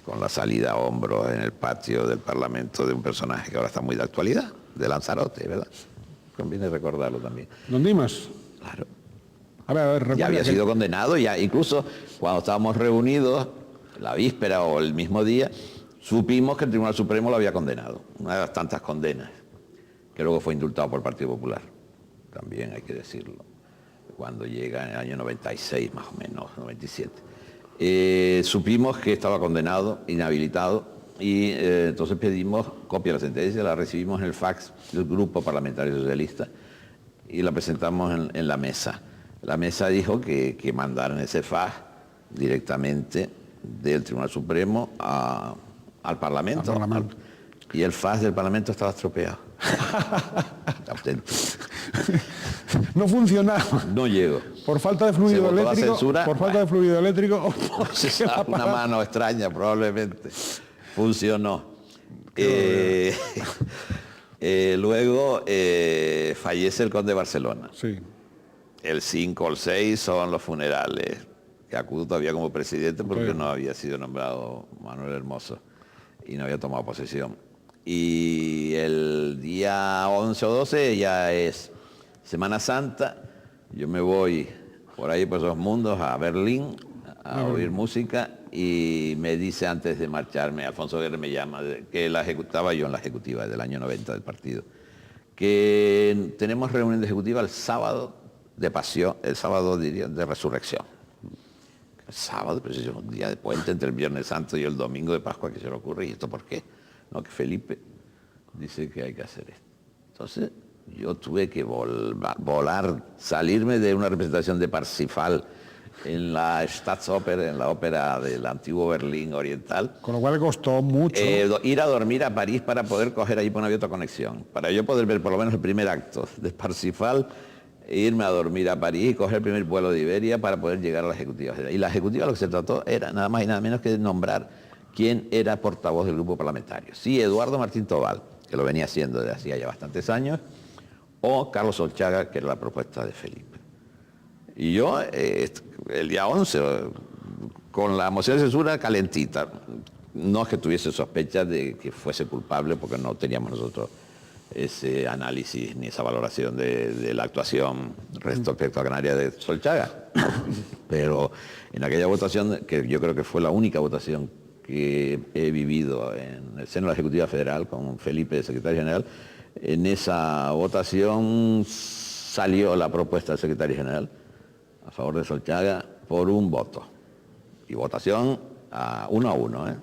con la salida a hombros en el patio del Parlamento de un personaje que ahora está muy de actualidad, de Lanzarote, ¿verdad? Conviene recordarlo también. ¿Don Dimas? Claro. recuerda Ya había que- sido condenado, ya incluso cuando estábamos reunidos, la víspera o el mismo día, supimos que el Tribunal Supremo lo había condenado, una de las tantas condenas, que luego fue indultado por el Partido Popular, también hay que decirlo, cuando llega en el año 96 más o menos, 97. Supimos que estaba condenado, inhabilitado, y entonces pedimos copia de la sentencia, la recibimos en el fax del Grupo Parlamentario Socialista y la presentamos en la mesa. La mesa dijo que mandaran ese fax directamente del Tribunal Supremo al Parlamento. Al Parlamento. Y el fax del Parlamento estaba estropeado. Auténtico. No funcionaba. No llegó. Por falta de Se fluido votó la eléctrico. censura. Por falta de fluido eléctrico. O porque el Una aparato- mano extraña probablemente. Funcionó. Luego fallece el conde de Barcelona. Sí. El 5 o el 6 son los funerales, que acudo todavía como presidente porque Sí. no había sido nombrado Manuel Hermoso y no había tomado posesión. Y el día 11 o 12 ya es Semana Santa. Yo me voy por ahí por esos mundos a Berlín a oír música y me dice antes de marcharme, Alfonso Guerra me llama, que estaba yo en la ejecutiva del año 90 del partido, que tenemos reunión de ejecutiva el sábado de pasión, el sábado diría, de resurrección. El sábado, pues es un día de puente entre el Viernes Santo y el domingo de Pascua, que se le ocurre, ¿y esto por qué? No, que Felipe dice que hay que hacer esto. Entonces yo tuve que volar, salirme de una representación de Parsifal en la Staatsoper, en la ópera del antiguo Berlín Oriental, Con lo cual costó mucho. ir a dormir a París para poder coger ahí, por no había otra conexión, para yo poder ver por lo menos el primer acto de Parsifal, irme a dormir a París y coger el primer vuelo de Iberia para poder llegar a la ejecutiva. Y la ejecutiva lo que se trató era nada más y nada menos que de nombrar quién era portavoz del grupo parlamentario. Sí, Eduardo Martín Tobal, que lo venía haciendo desde hacía ya bastantes años, o Carlos Solchaga, que era la propuesta de Felipe. Y yo, el día 11, con la moción de censura calentita, no es que tuviese sospechas de que fuese culpable, porque no teníamos nosotros ese análisis ni esa valoración de la actuación respecto a Canarias de Solchaga. Pero en aquella votación, que yo creo que fue la única votación que he vivido en el seno de la Ejecutiva Federal con Felipe, de secretario general, en esa votación salió la propuesta del secretario general a favor de Solchaga por un voto. Y votación 1-1, ¿eh?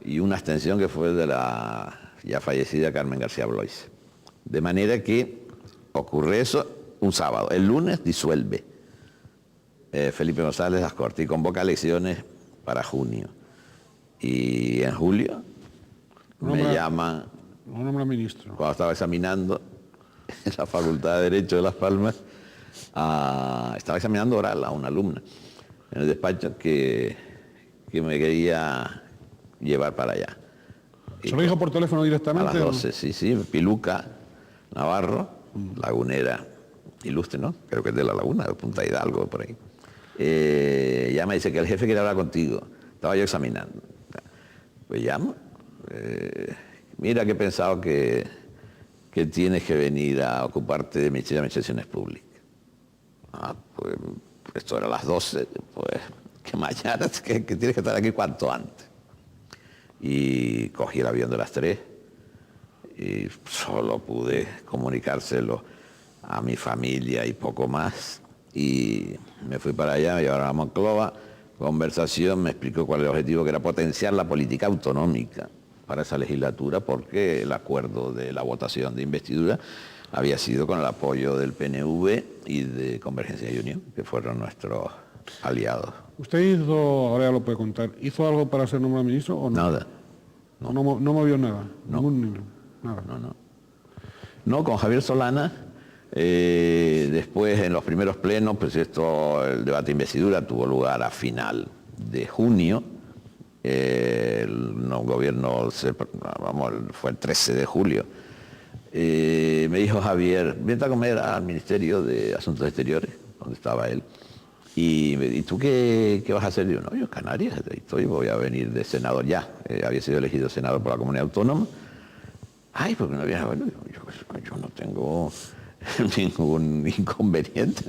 Y una abstención que fue de la ya fallecida Carmen García Blois. De manera que ocurre eso un sábado. El lunes disuelve Felipe González las Cortes y convoca elecciones para junio. Y en julio me llaman, No nombra ministro. cuando estaba examinando en la Facultad de Derecho de Las Palmas, estaba examinando oral a una alumna en el despacho que me quería llevar para allá. ¿Se lo dijo por teléfono A directamente? las o no? 12, sí, Piluca Navarro, lagunera ilustre, ¿no? Creo que es de La Laguna, de Punta Hidalgo, por ahí. Ya me dice que el jefe quiere hablar contigo. Estaba yo examinando. Pues llamo. Mira que he pensado que tienes que venir a ocuparte de mis administraciones públicas. Pues esto era a las 12, pues que mañana que tienes que estar aquí cuanto antes. Y cogí el avión de las 3 y solo pude comunicárselo a mi familia y poco más. Y me fui para allá, me llevaron a Moncloa, conversación, me explicó cuál era el objetivo, que era potenciar la política autonómica para esa legislatura, porque el acuerdo de la votación de investidura había sido con el apoyo del PNV y de Convergencia y Unión, que fueron nuestros aliados. ¿Usted hizo, ahora ya lo puede contar, hizo algo para ser nombrado ministro o no? Nada. No, no movió nada. No. Nada. No, con Javier Solana, después en los primeros plenos, pues el debate de investidura tuvo lugar a final de junio. El gobierno fue el 13 de julio. Me dijo Javier, vente a comer al Ministerio de Asuntos Exteriores, donde estaba él. ¿Y tú qué vas a hacer? Yo, no, yo en Canarias, voy a venir de senador ya. Había sido elegido senador por la comunidad autónoma. Ay, porque no había... Bueno, yo no tengo ningún inconveniente.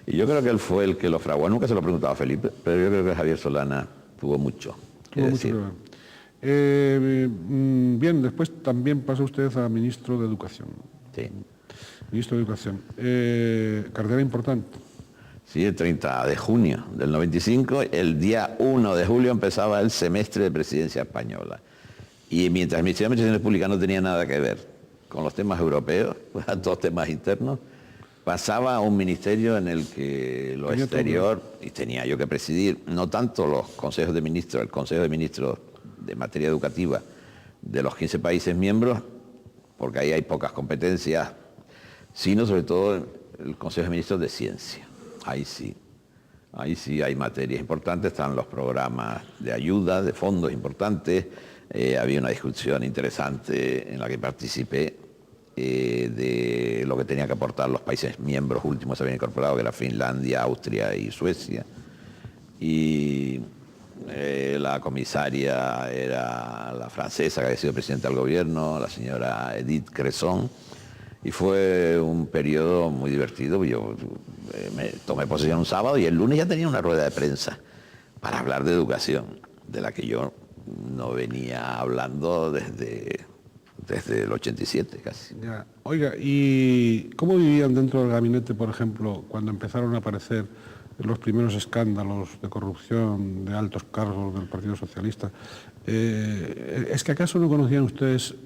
Y yo creo que él fue el que lo fraguó. Nunca se lo preguntaba a Felipe, pero yo creo que Javier Solana tuvo mucho que Tuvo mucho decir. que ver. Bien, después también pasó usted a ministro de Educación. Sí. Ministro de Educación. Cartera importante. Sí, el 30 de junio del 95, el día 1 de julio empezaba el semestre de presidencia española. Y mientras el Ministerio de Administraciones Públicas no tenía nada que ver con los temas europeos, pues a todos temas internos, pasaba a un ministerio en el que lo Tenía exterior, y tenía yo que presidir, no tanto los consejos de ministros, el Consejo de Ministros de materia educativa de los 15 países miembros, porque ahí hay pocas competencias, sino sobre todo el Consejo de Ministros de Ciencia. Ahí sí hay materias importantes, están los programas de ayuda, de fondos importantes. Había una discusión interesante en la que participé de lo que tenían que aportar los países miembros últimos se habían incorporado, que era Finlandia, Austria y Suecia. Y la comisaria era la francesa que había sido presidenta del gobierno, la señora Edith Cresson. Y fue un periodo muy divertido. Yo me tomé posesión un sábado y el lunes ya tenía una rueda de prensa para hablar de educación, de la que yo no venía hablando desde el 87 casi. Ya. Oiga, ¿y cómo vivían dentro del gabinete, por ejemplo, cuando empezaron a aparecer los primeros escándalos de corrupción de altos cargos del Partido Socialista? ¿Es que acaso no conocían ustedes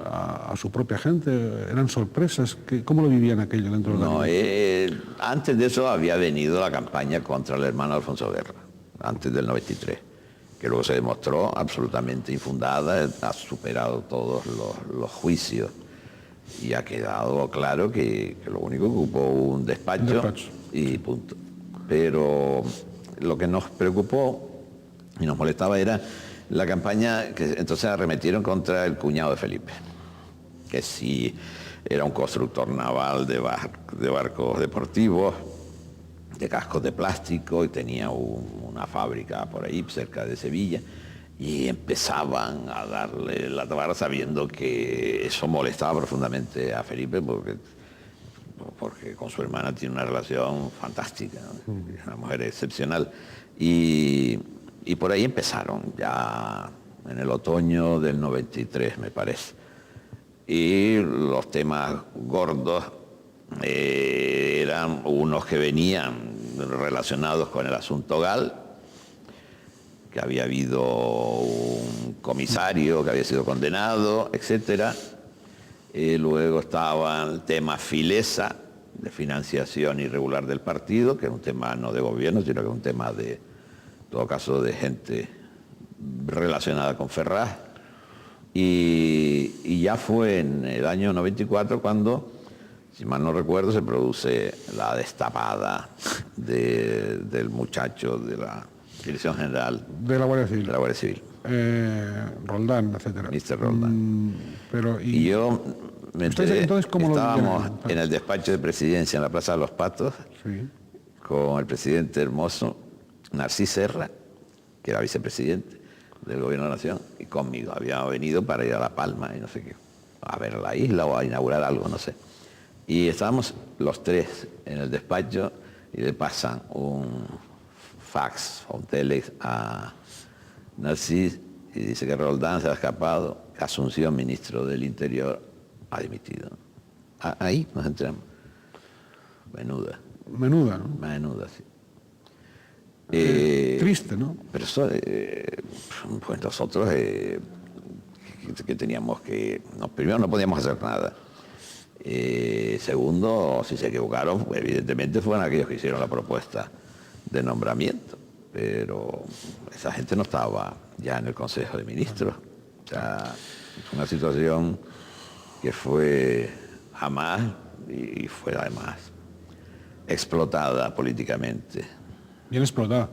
a su propia gente? ¿Eran sorpresas? ¿Cómo lo vivían aquello dentro del gabinete? Antes de eso había venido la campaña contra el hermano Alfonso Guerra, antes del 93, que luego se demostró absolutamente infundada, ha superado todos los juicios y ha quedado claro que lo único que ocupó un despacho y punto. Pero lo que nos preocupó y nos molestaba era la campaña que entonces arremetieron contra el cuñado de Felipe, que sí era un constructor naval de barcos deportivos, de cascos de plástico, y tenía una fábrica por ahí cerca de Sevilla, y empezaban a darle la tabarra sabiendo que eso molestaba profundamente a Felipe porque con su hermana tiene una relación fantástica, ¿no? Es una mujer excepcional. Y por ahí empezaron, ya en el otoño del 93, me parece. Y los temas gordos eran unos que venían relacionados con el asunto Gal, que había habido un comisario que había sido condenado, etc. Luego estaba el tema Filesa, de financiación irregular del partido, que es un tema no de gobierno, sino que es un tema de, en todo caso, de gente relacionada con Ferraz. Y ya fue en el año 94 cuando, si mal no recuerdo, se produce la destapada del muchacho de la Dirección General de la Guardia Civil. De la Guardia Civil. Roldán, etcétera. Mr. Roldán. Y yo me enteré, estábamos en el despacho de presidencia en la Plaza de los Patos, sí, con el presidente hermoso, Narcís Serra, que era vicepresidente del Gobierno de la Nación, y conmigo. Habíamos venido para ir a La Palma y no sé qué, a ver la isla o a inaugurar algo, no sé. Y estábamos los tres en el despacho y le pasan un fax o un telex a Narcís y dice que Roldán se ha escapado, que Asunción, ministro del Interior, ha dimitido. Ahí nos entramos. Menuda. Menuda, ¿no? Menuda, sí. Triste, ¿no? Pero eso, pues nosotros que teníamos que... primero no podíamos hacer nada. Segundo, si se equivocaron, evidentemente fueron aquellos que hicieron la propuesta de nombramiento. Pero esa gente no estaba ya en el Consejo de Ministros. O sea, fue una situación que fue jamás y fue además explotada políticamente. Bien explotada.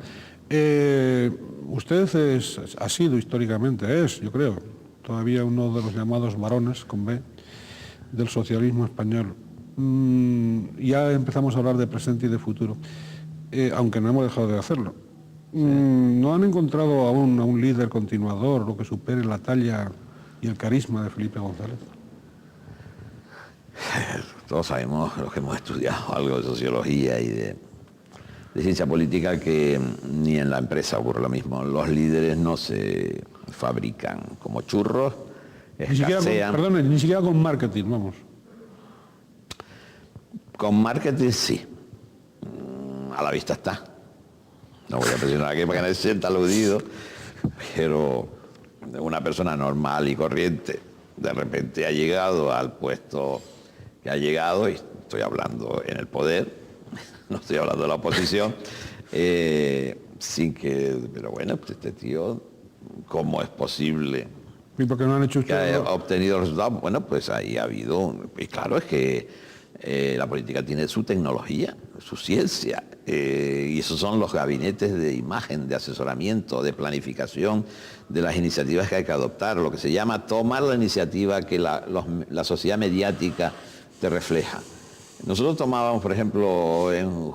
Usted ha sido históricamente, yo creo, todavía uno de los llamados varones, con B, del socialismo español. Ya empezamos a hablar de presente y de futuro, aunque no hemos dejado de hacerlo. Sí. ¿No han encontrado aún a un líder continuador, lo que supere la talla y el carisma de Felipe González? todos sabemos, los que hemos estudiado algo de sociología y de ciencia política, que ni en la empresa ocurre lo mismo. Los líderes no se fabrican como churros, escasean. Ni siquiera con marketing, vamos. Con marketing sí. A la vista está. No voy a presionar aquí para que nadie se sienta aludido, pero una persona normal y corriente de repente ha llegado al puesto que ha llegado, y estoy hablando en el poder, no estoy hablando de la oposición, pero bueno, este tío, ¿cómo es posible ¿Y por qué no han hecho que ustedes? haya obtenido resultados? Bueno, pues ahí ha habido, y claro, es que la política tiene su tecnología, su ciencia, y esos son los gabinetes de imagen, de asesoramiento, de planificación de las iniciativas que hay que adoptar, lo que se llama tomar la iniciativa que la sociedad mediática te refleja. Nosotros tomábamos, por ejemplo, en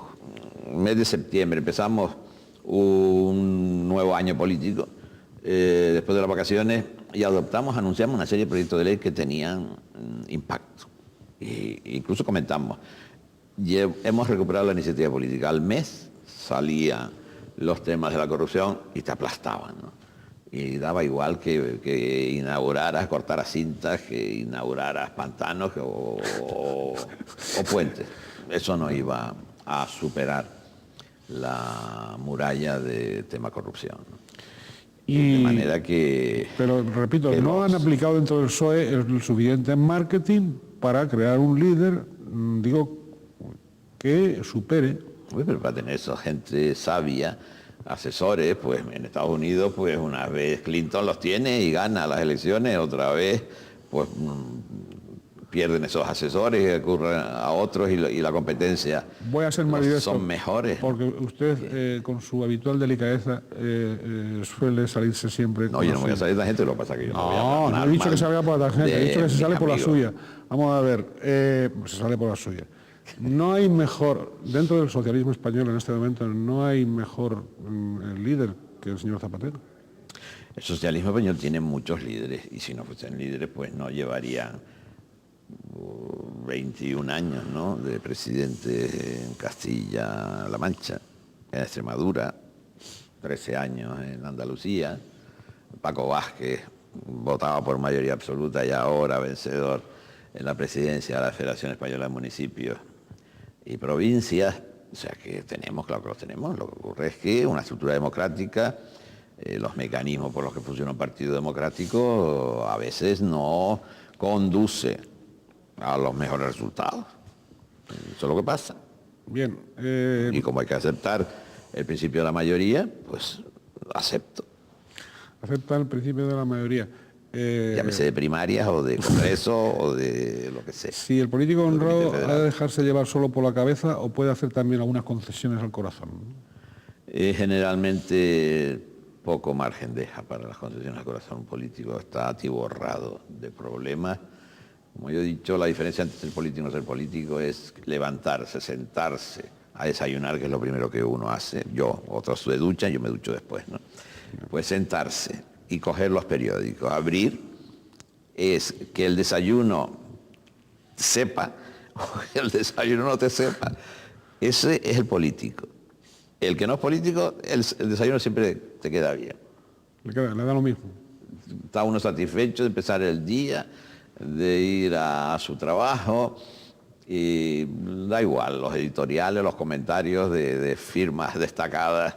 el mes de septiembre, empezamos un nuevo año político, después de las vacaciones, y anunciamos una serie de proyectos de ley que tenían impacto. Incluso comentamos, hemos recuperado la iniciativa política. Al mes salían los temas de la corrupción y te aplastaban, ¿no? Y daba igual que inauguraras, cortaras cintas, que inauguraras pantanos o puentes. Eso no iba a superar la muralla de tema corrupción, ¿no? De manera que... Pero repito, no han aplicado dentro del PSOE el suficiente marketing para crear un líder, que supere. Pero para tener esa gente sabia, asesores, pues en Estados Unidos, pues una vez Clinton los tiene y gana las elecciones, otra vez, pues pierden esos asesores y ocurren a otros, y la competencia. Voy a ser más directo, son mejores. Porque usted, con su habitual delicadeza, suele salirse siempre. No, yo no voy a salir de la gente, lo que pasa es que yo no voy a hablar. No he dicho que salga por la tangente, he dicho que se sale por la suya. Vamos a ver, se sale por la suya. No hay mejor, dentro del socialismo español en este momento, no hay mejor líder que el señor Zapatero. El socialismo español tiene muchos líderes, y si no fuesen líderes, pues no llevarían 21 años, ¿no?, de presidente en Castilla-La Mancha, en Extremadura, 13 años en Andalucía. Paco Vázquez votaba por mayoría absoluta y ahora vencedor en la presidencia de la Federación Española de Municipios y Provincias. O sea que tenemos, claro que los tenemos. Lo que ocurre es que una estructura democrática, los mecanismos por los que funciona un partido democrático, a veces no conduce a los mejores resultados. Eso es lo que pasa. Bien. Y como hay que aceptar el principio de la mayoría, pues acepto. Acepta el principio de la mayoría. Llámese de primarias o de congreso o de lo que sea. Si el político honrado ha de dejarse llevar solo por la cabeza, o puede hacer también algunas concesiones al corazón. Generalmente poco margen deja para las concesiones al corazón. Un político está atiborrado de problemas. Como yo he dicho, la diferencia entre ser político y no ser político es levantarse, sentarse a desayunar, que es lo primero que uno hace. Otros se duchan, yo me ducho después, ¿no? Pues sentarse y coger los periódicos, abrir, es que el desayuno sepa o que el desayuno no te sepa. Ese es el político. El que no es político, el desayuno siempre te queda bien. Le da lo mismo. Está uno satisfecho de empezar el día, de ir a su trabajo, y da igual los editoriales, los comentarios de firmas destacadas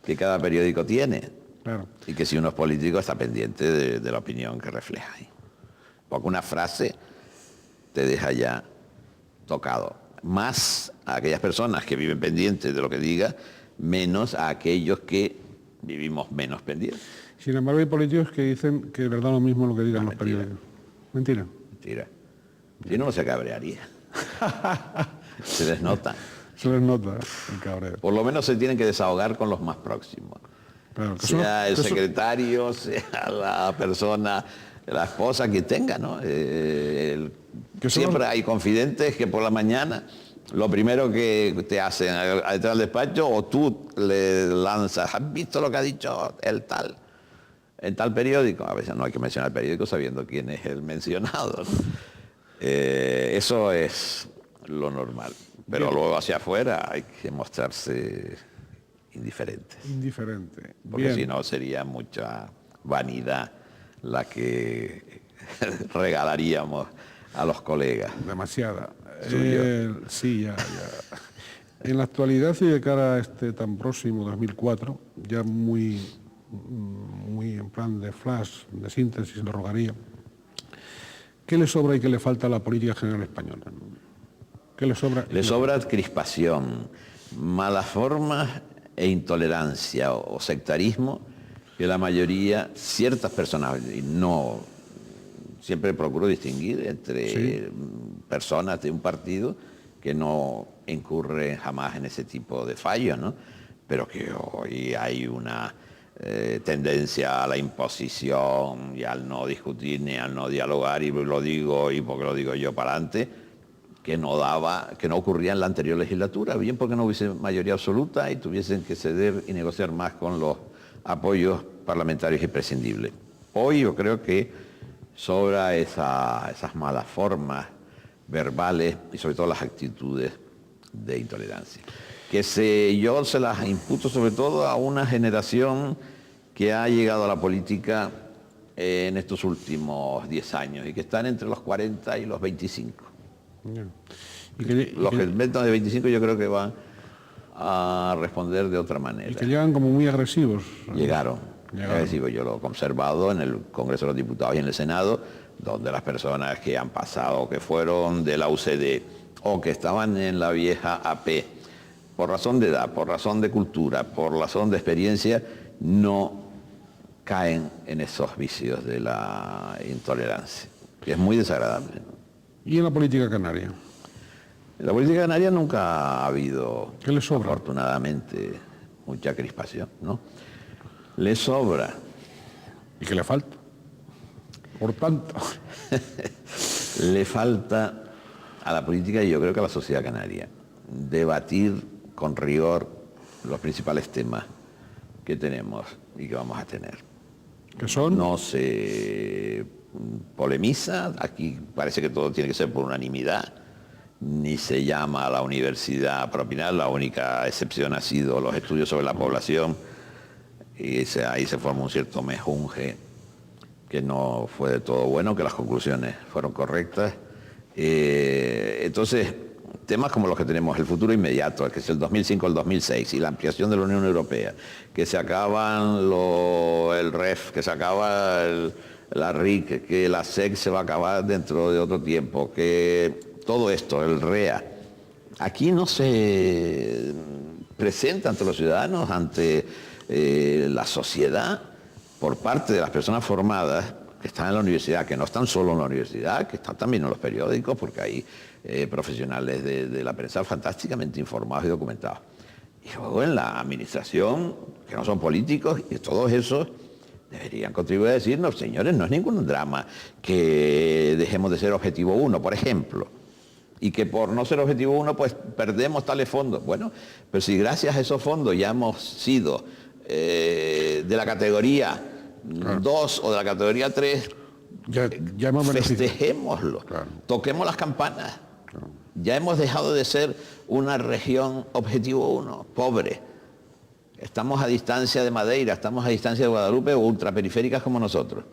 que cada periódico tiene. Claro. Y que si uno es político está pendiente de la opinión que refleja ahí. Porque una frase te deja ya tocado. Más a aquellas personas que viven pendientes de lo que diga, menos a aquellos que vivimos menos pendientes. Sin embargo, hay políticos que dicen que es verdad lo mismo lo que digan los periódicos. Mentira. Mentira. Si no, no se cabrearía. Se les nota. Se les nota el cabreo. Por lo menos se tienen que desahogar con los más próximos. Claro, sea el secretario, sea la persona, la esposa, quien tenga, ¿no? Siempre hay confidentes que por la mañana lo primero que te hacen al entrar al despacho, o tú le lanzas, ¿has visto lo que ha dicho el tal? En tal periódico. A veces no hay que mencionar el periódico sabiendo quién es el mencionado, ¿no? Eso es lo normal. Pero luego hacia afuera hay que mostrarse indiferentes. Indiferente. Porque Bien. si no sería mucha vanidad la que regalaríamos a los colegas. Demasiada. Suyo. Sí, ya. En la actualidad y de cara a este tan próximo 2004, ya muy en plan de flash, de síntesis, le rogaría, ¿qué le sobra y qué le falta a la política general española? ¿Qué le sobra? Le sobra crispación, malas formas e intolerancia o sectarismo que la mayoría, ciertas personas, y no, siempre procuro distinguir entre personas de un partido que no incurren jamás en ese tipo de fallos, ¿no? Pero que hoy hay una tendencia a la imposición y al no discutir ni al no dialogar, y lo digo y porque lo digo yo para adelante, que no ocurría en la anterior legislatura, bien porque no hubiese mayoría absoluta y tuviesen que ceder y negociar más con los apoyos parlamentarios imprescindibles. Hoy yo creo que sobra esas malas formas verbales y sobre todo las actitudes de intolerancia. Yo se las imputo sobre todo a una generación que ha llegado a la política en estos últimos 10 años y que están entre los 40 y los 25. Los que menos de 25 yo creo que van a responder de otra manera. Y que llegan como muy agresivos. Llegaron. Agresivos. Yo lo he observado en el Congreso de los Diputados y en el Senado, donde las personas que han pasado, que fueron de la UCD o que estaban en la vieja AP, por razón de edad, por razón de cultura, por razón de experiencia, no caen en esos vicios de la intolerancia, que es muy desagradable. ¿Y en la política canaria? En la política canaria nunca ha habido, ¿qué le sobra? Afortunadamente, mucha crispación, ¿no? Le sobra. ¿Y qué le falta? Por tanto. Le falta a la política y yo creo que a la sociedad canaria debatir con rigor los principales temas que tenemos y que vamos a tener. ¿Qué son? No se polemiza, aquí parece que todo tiene que ser por unanimidad, ni se llama a la universidad para opinar, la única excepción ha sido los estudios sobre la población, y ahí se forma un cierto mejunje que no fue de todo bueno, que las conclusiones fueron correctas. Entonces, temas como los que tenemos, el futuro inmediato, que es el 2005 al 2006, y la ampliación de la Unión Europea, que se acaban el REF, que se acaba la RIC, que la SEC se va a acabar dentro de otro tiempo, que todo esto, el REA, aquí no se presenta ante los ciudadanos, ante la sociedad, por parte de las personas formadas que están en la universidad, que no están solo en la universidad, que están también en los periódicos, porque hay profesionales de la prensa fantásticamente informados y documentados. Y luego en la administración, que no son políticos, y todos esos deberían contribuir a decirnos, señores, no es ningún drama que dejemos de ser objetivo 1, por ejemplo, y que por no ser objetivo 1, pues perdemos tales fondos. Bueno, pero si gracias a esos fondos ya hemos sido de la categoría 2 o de la categoría 3, ya hemos festejémoslo, toquemos las campanas. Ya hemos dejado de ser una región objetivo 1, pobre. Estamos a distancia de Madeira, estamos a distancia de Guadalupe o ultraperiféricas como nosotros.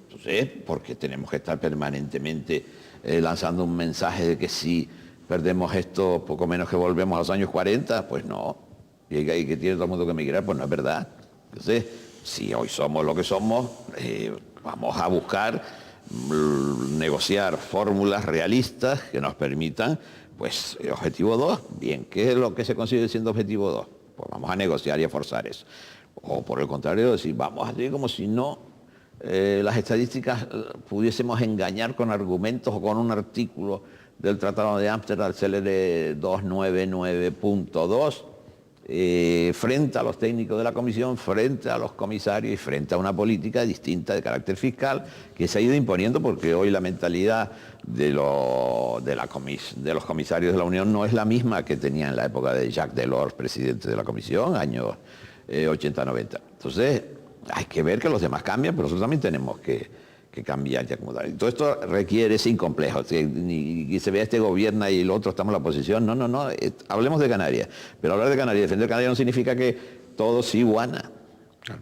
Entonces, ¿por qué tenemos que estar permanentemente lanzando un mensaje de que si perdemos esto, poco menos que volvemos a los años 40? Pues no. Y que tiene todo el mundo que emigrar, pues no es verdad. Entonces, si hoy somos lo que somos, vamos a buscar negociar fórmulas realistas que nos permitan, pues, objetivo 2. Bien, ¿qué es lo que se consigue siendo objetivo 2? Pues vamos a negociar y a forzar eso. O por el contrario, decir, vamos a hacer como si no las estadísticas pudiésemos engañar con argumentos o con un artículo del Tratado de Ámsterdam, CLR 299.2, frente a los técnicos de la Comisión, frente a los comisarios y frente a una política distinta de carácter fiscal que se ha ido imponiendo, porque hoy la mentalidad de los comisarios de la Unión no es la misma que tenía en la época de Jacques Delors, presidente de la Comisión, años 80-90. Entonces, hay que ver que los demás cambian, pero nosotros también tenemos que que cambiar y acomodar. Y todo esto requiere, sin complejos, que ni se vea este gobierna y el otro estamos en la oposición. No, hablemos de Canarias. Pero hablar de Canarias, defender Canarias no significa que todos sí guana.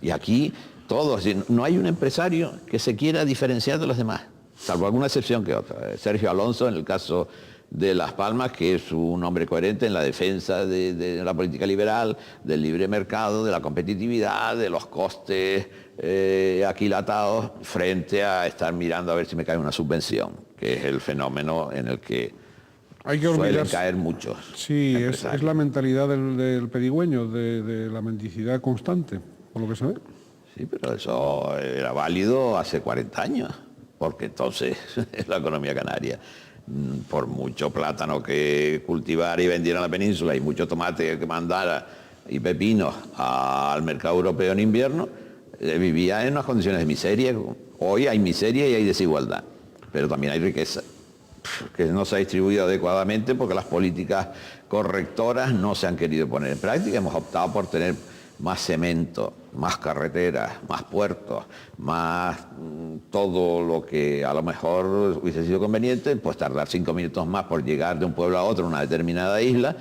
Y aquí todos, no hay un empresario que se quiera diferenciar de los demás, salvo alguna excepción que otra. Sergio Alonso, en el caso de Las Palmas, que es un hombre coherente en la defensa de la política liberal, del libre mercado, de la competitividad, de los costes aquilatados, frente a estar mirando a ver si me cae una subvención, que es el fenómeno en el que suelen caer muchos. Sí, es la mentalidad del pedigüeño, de la mendicidad constante, por lo que se ve. Sí, pero eso era válido hace 40 años, porque entonces la economía canaria, por mucho plátano que cultivara y vendiera en la península y mucho tomate que mandara y pepinos al mercado europeo en invierno, vivía en unas condiciones de miseria. Hoy hay miseria y hay desigualdad, pero también hay riqueza que no se ha distribuido adecuadamente porque las políticas correctoras no se han querido poner en práctica. Hemos optado por tener más cemento, más carreteras, más puertos, más todo lo que a lo mejor hubiese sido conveniente, pues tardar 5 minutos más por llegar de un pueblo a otro en una determinada isla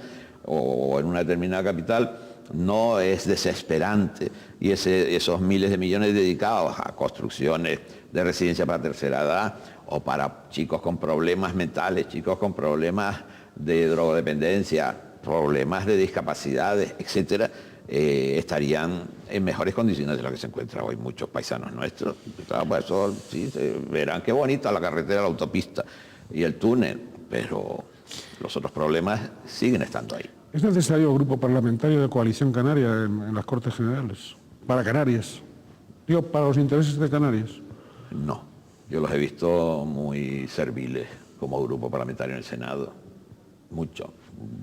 o en una determinada capital, no es desesperante. Y esos miles de millones dedicados a construcciones de residencia para tercera edad o para chicos con problemas mentales, chicos con problemas de drogodependencia, problemas de discapacidades, etcétera, estarían en mejores condiciones de las que se encuentran hoy muchos paisanos nuestros. Pues eso, sí, verán qué bonita la carretera, la autopista y el túnel, pero los otros problemas siguen estando ahí. ¿Es necesario un grupo parlamentario de Coalición Canaria en las Cortes Generales? Para Canarias. Digo, para los intereses de Canarias. No, yo los he visto muy serviles como grupo parlamentario en el Senado. Mucho.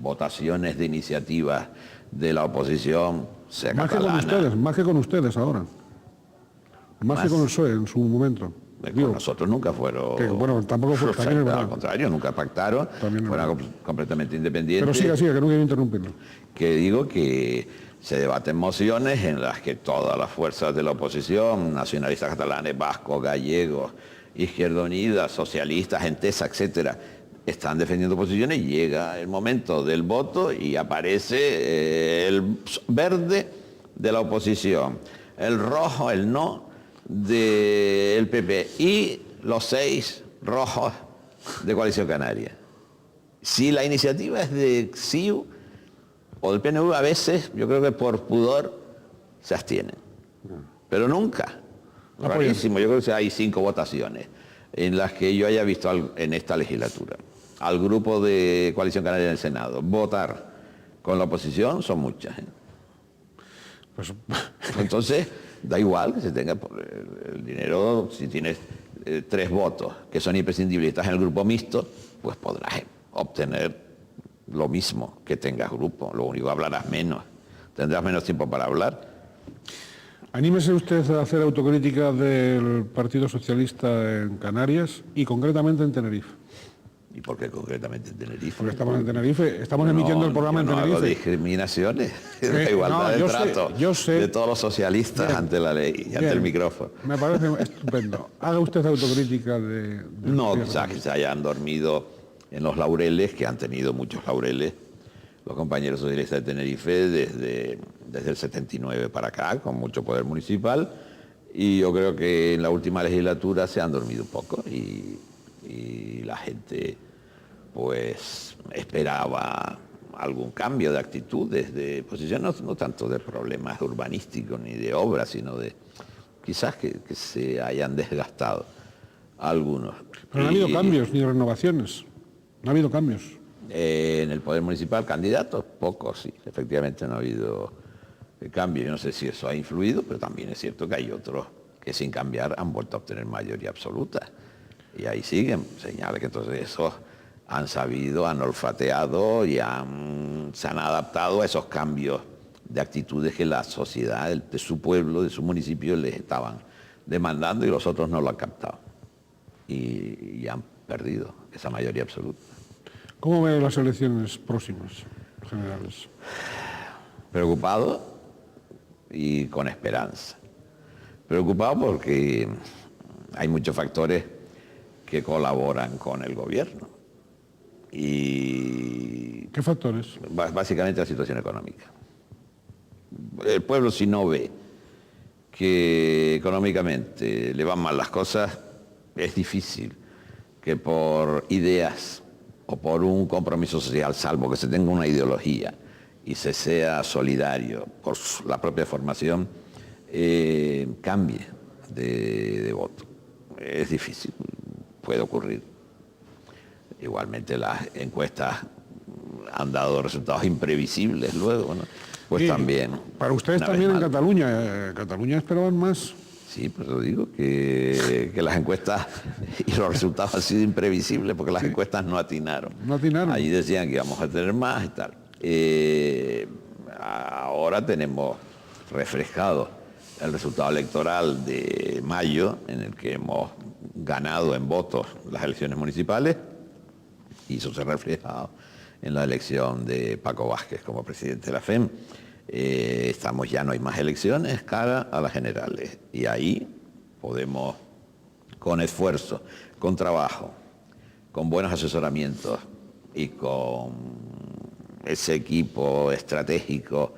Votaciones de iniciativas de la oposición, sea catalana. Más que con ustedes ahora. Más que con el PSOE en su momento. Con nosotros nunca fueron... Que, bueno, tampoco fue... También al contrario, nunca pactaron, fueron completamente independientes. Pero siga, que no quiero interrumpirlo. Que digo que se debaten mociones en las que todas las fuerzas de la oposición, nacionalistas catalanes, vascos, gallegos, Izquierda Unida, socialistas, Entesa, etcétera, están defendiendo posiciones y llega el momento del voto y aparece el verde de la oposición, el rojo, el no del PP y los 6 rojos de Coalición Canaria. Si la iniciativa es de CIU o del PNV, a veces, yo creo que por pudor, se abstienen. Pero nunca. Rarísimo. Yo creo que hay 5 votaciones en las que yo haya visto en esta legislatura al grupo de Coalición Canaria en el Senado votar con la oposición, son muchas. Pues, entonces, da igual que se tenga el dinero, si tienes 3 votos que son imprescindibles y estás en el grupo mixto, pues podrás obtener lo mismo que tengas grupo. Lo único, hablarás menos, tendrás menos tiempo para hablar. Anímese usted a hacer autocrítica del Partido Socialista en Canarias y concretamente en Tenerife. ¿Y por qué concretamente en Tenerife? Porque estamos en Tenerife, estamos emitiendo el programa en Tenerife. No hago discriminaciones, la igualdad de trato de todos los socialistas ante la ley y ante el micrófono. Me parece estupendo. Haga usted autocrítica de no, quizás que se hayan dormido en los laureles, que han tenido muchos laureles, los compañeros socialistas de Tenerife desde el 79 para acá, con mucho poder municipal, y yo creo que en la última legislatura se han dormido un poco y la gente pues esperaba algún cambio de actitudes, de posición, no tanto de problemas urbanísticos ni de obras, sino de quizás que se hayan desgastado algunos. Pero no ha habido cambios ni renovaciones, no ha habido cambios. En el Poder Municipal, candidatos, pocos, sí, efectivamente no ha habido cambio. Yo no sé si eso ha influido, pero también es cierto que hay otros que sin cambiar han vuelto a obtener mayoría absoluta. Y ahí siguen, señala que entonces esos han sabido, han olfateado y se han adaptado a esos cambios de actitudes que la sociedad de su pueblo, de su municipio, les estaban demandando y los otros no lo han captado. Y han perdido esa mayoría absoluta. ¿Cómo ven las elecciones próximas, generales? Preocupado y con esperanza. Preocupado porque hay muchos factores que colaboran con el gobierno. Y ¿Qué factores? básicamente la situación económica. El pueblo, si no ve que económicamente le van mal las cosas, es difícil que por ideas o por un compromiso social, salvo que se tenga una ideología y se sea solidario por la propia formación, cambie de voto. Es difícil, puede ocurrir. Igualmente las encuestas han dado resultados imprevisibles luego, ¿no? Pues Sí, también. Para ustedes también en Cataluña. ¿Cataluña esperaban más? Sí, pues lo digo, que las encuestas y los resultados han sido imprevisibles porque las encuestas no atinaron. No atinaron. Allí decían que íbamos a tener más y tal. Ahora tenemos refrescado el resultado electoral de mayo, en el que hemos ganado en votos las elecciones municipales, y eso se ha reflejado en la elección de Paco Vázquez como presidente de la FEM. Ya no hay más elecciones cara a las generales, y ahí podemos, con esfuerzo, con trabajo, con buenos asesoramientos y con ese equipo estratégico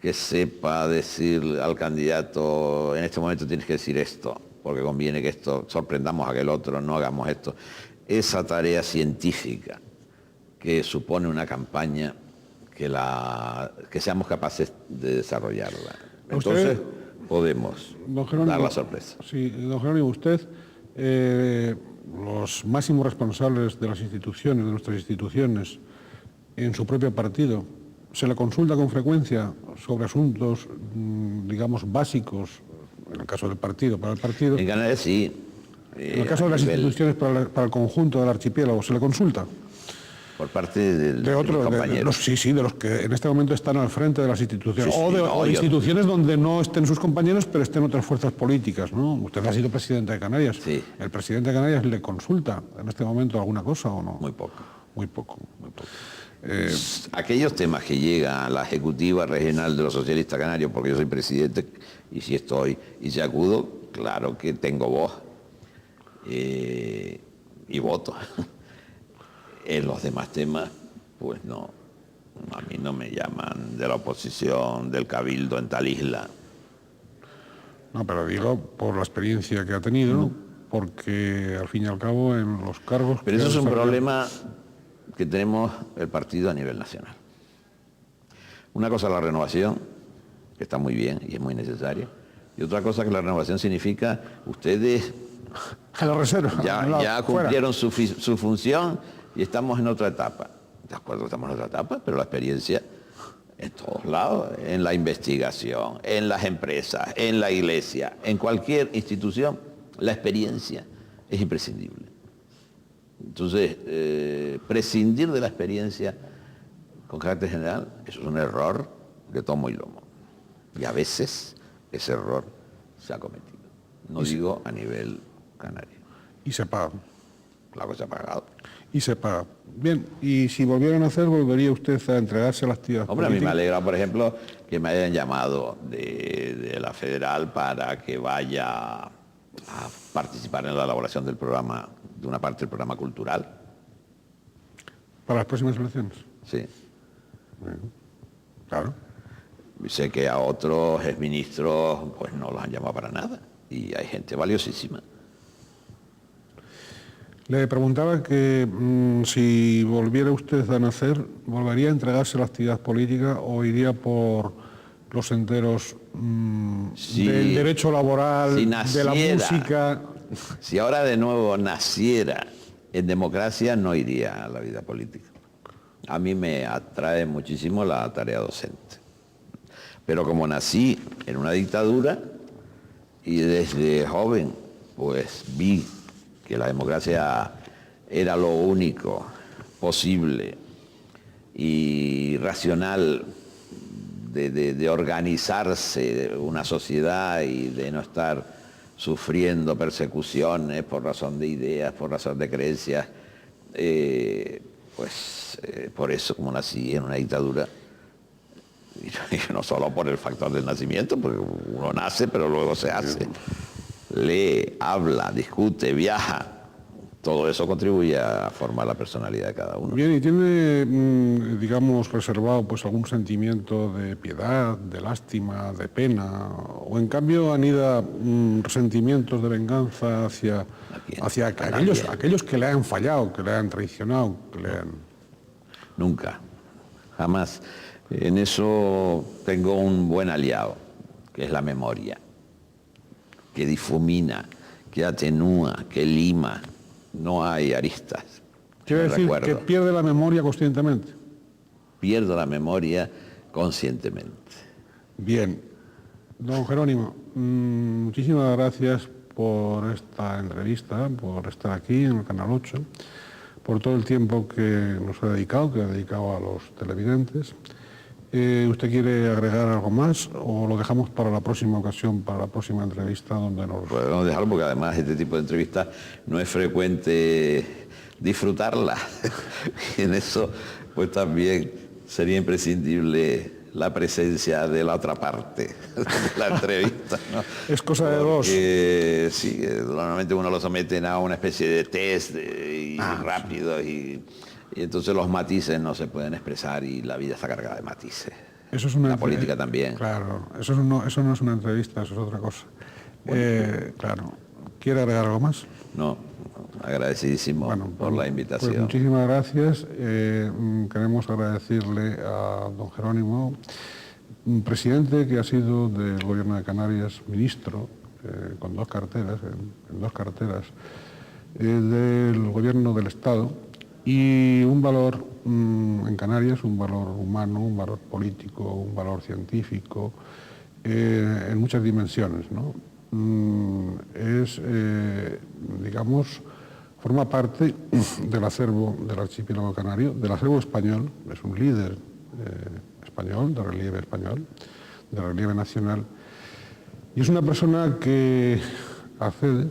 que sepa decir al candidato: en este momento tienes que decir esto, porque conviene que esto, sorprendamos a aquel otro, no hagamos esto. Esa tarea científica que supone una campaña, que seamos capaces de desarrollarla. Entonces podemos dar la sorpresa. Sí, don Jerónimo, usted, los máximos responsables de las instituciones, de nuestras instituciones, en su propio partido, ¿se le consulta con frecuencia sobre asuntos, digamos, básicos, en el caso del partido, para el partido? En Canarias sí. En el caso de las instituciones para el conjunto del archipiélago, ¿se le consulta? Por parte de otros compañeros. De los que en este momento están al frente de las instituciones. Sí, o de instituciones donde no estén sus compañeros, pero estén otras fuerzas políticas, ¿no? Usted ha sido presidente de Canarias. Sí. ¿El presidente de Canarias le consulta en este momento alguna cosa o no? Muy poco. Muy poco, muy poco. Aquellos temas que llegan a la Ejecutiva Regional de los Socialistas Canarios, porque yo soy presidente y si estoy y si acudo, claro que tengo voz y voto. En los demás temas, pues no, a mí no me llaman de la oposición, del cabildo en tal isla. No, pero digo por la experiencia que ha tenido, porque al fin y al cabo en los cargos... Pero eso es un problema que tenemos el partido a nivel nacional. Una cosa es la renovación, que está muy bien y es muy necesaria, y otra cosa que la renovación significa: ustedes a la reserva, ya cumplieron su función y estamos en otra etapa. De acuerdo, estamos en otra etapa, pero la experiencia en todos lados, en la investigación, en las empresas, en la iglesia, en cualquier institución, la experiencia es imprescindible. Entonces, prescindir de la experiencia con carácter general, eso es un error de tomo y lomo. Y a veces ese error se ha cometido. No digo a nivel canario. Y se paga. Claro que se ha pagado. Y se paga. Bien, y si volvieran a hacer, ¿volvería usted a entregarse a la actividad Hombre, política? a mí me alegra, por ejemplo, que me hayan llamado de la Federal para que vaya a participar en la elaboración del programa, de una parte del programa cultural. ¿Para las próximas elecciones? Sí. Bueno, claro. Sé que a otros exministros pues no los han llamado para nada, y hay gente valiosísima. Le preguntaba que si volviera usted a nacer, ¿volvería a entregarse a la actividad política o iría por los senderos del derecho laboral, de la música? Si ahora de nuevo naciera en democracia, no iría a la vida política. A mí me atrae muchísimo la tarea docente. Pero como nací en una dictadura y desde joven pues vi que la democracia era lo único posible y racional de organizarse una sociedad y de no estar sufriendo persecuciones por razón de ideas, por razón de creencias, por eso, como nací en una dictadura, y no solo por el factor del nacimiento, porque uno nace pero luego se hace. lee, habla, discute, viaja. Todo eso contribuye a formar la personalidad de cada uno. Bien, ¿y tiene, digamos, reservado pues algún sentimiento de piedad, de lástima, de pena? ¿O en cambio anida resentimientos de venganza hacia aquellos que le han fallado, que le han traicionado, que le han... Nunca, jamás. En eso tengo un buen aliado, que es la memoria, que difumina, que atenúa, que lima. No hay aristas. Quiere decir que pierde la memoria conscientemente. Pierdo la memoria conscientemente. Bien. Don Jerónimo, muchísimas gracias por esta entrevista, por estar aquí en el Canal 8, por todo el tiempo que nos ha dedicado, que ha dedicado a los televidentes. ¿Usted quiere agregar algo más o lo dejamos para la próxima ocasión, para la próxima entrevista donde nos... Podemos dejarlo porque además este tipo de entrevistas no es frecuente disfrutarla. Y en eso pues también sería imprescindible la presencia de la otra parte de la entrevista, ¿no? Es cosa de dos. Sí, normalmente uno lo someten a una especie de test rápido y entonces los matices no se pueden expresar y la vida está cargada de matices. Eso es una la política también. Claro, eso no es una entrevista, eso es otra cosa. Claro. ¿Quiere agregar algo más? No, agradecidísimo por la invitación. Pues muchísimas gracias. Queremos agradecerle a don Jerónimo, presidente que ha sido del Gobierno de Canarias, ministro, con dos carteras, en dos carteras, del Gobierno del Estado, y un valor en Canarias, un valor humano, un valor político, un valor científico, en muchas dimensiones, ¿no? Digamos, forma parte del acervo del archipiélago canario, del acervo español, es un líder español, de relieve nacional, y es una persona que accede,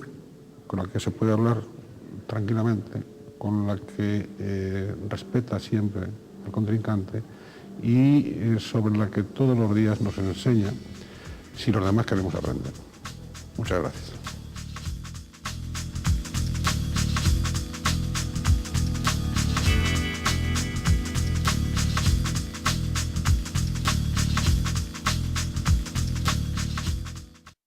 con la que se puede hablar tranquilamente, con la que respeta siempre al contrincante y sobre la que todos los días nos enseña si los demás queremos aprender. Muchas gracias.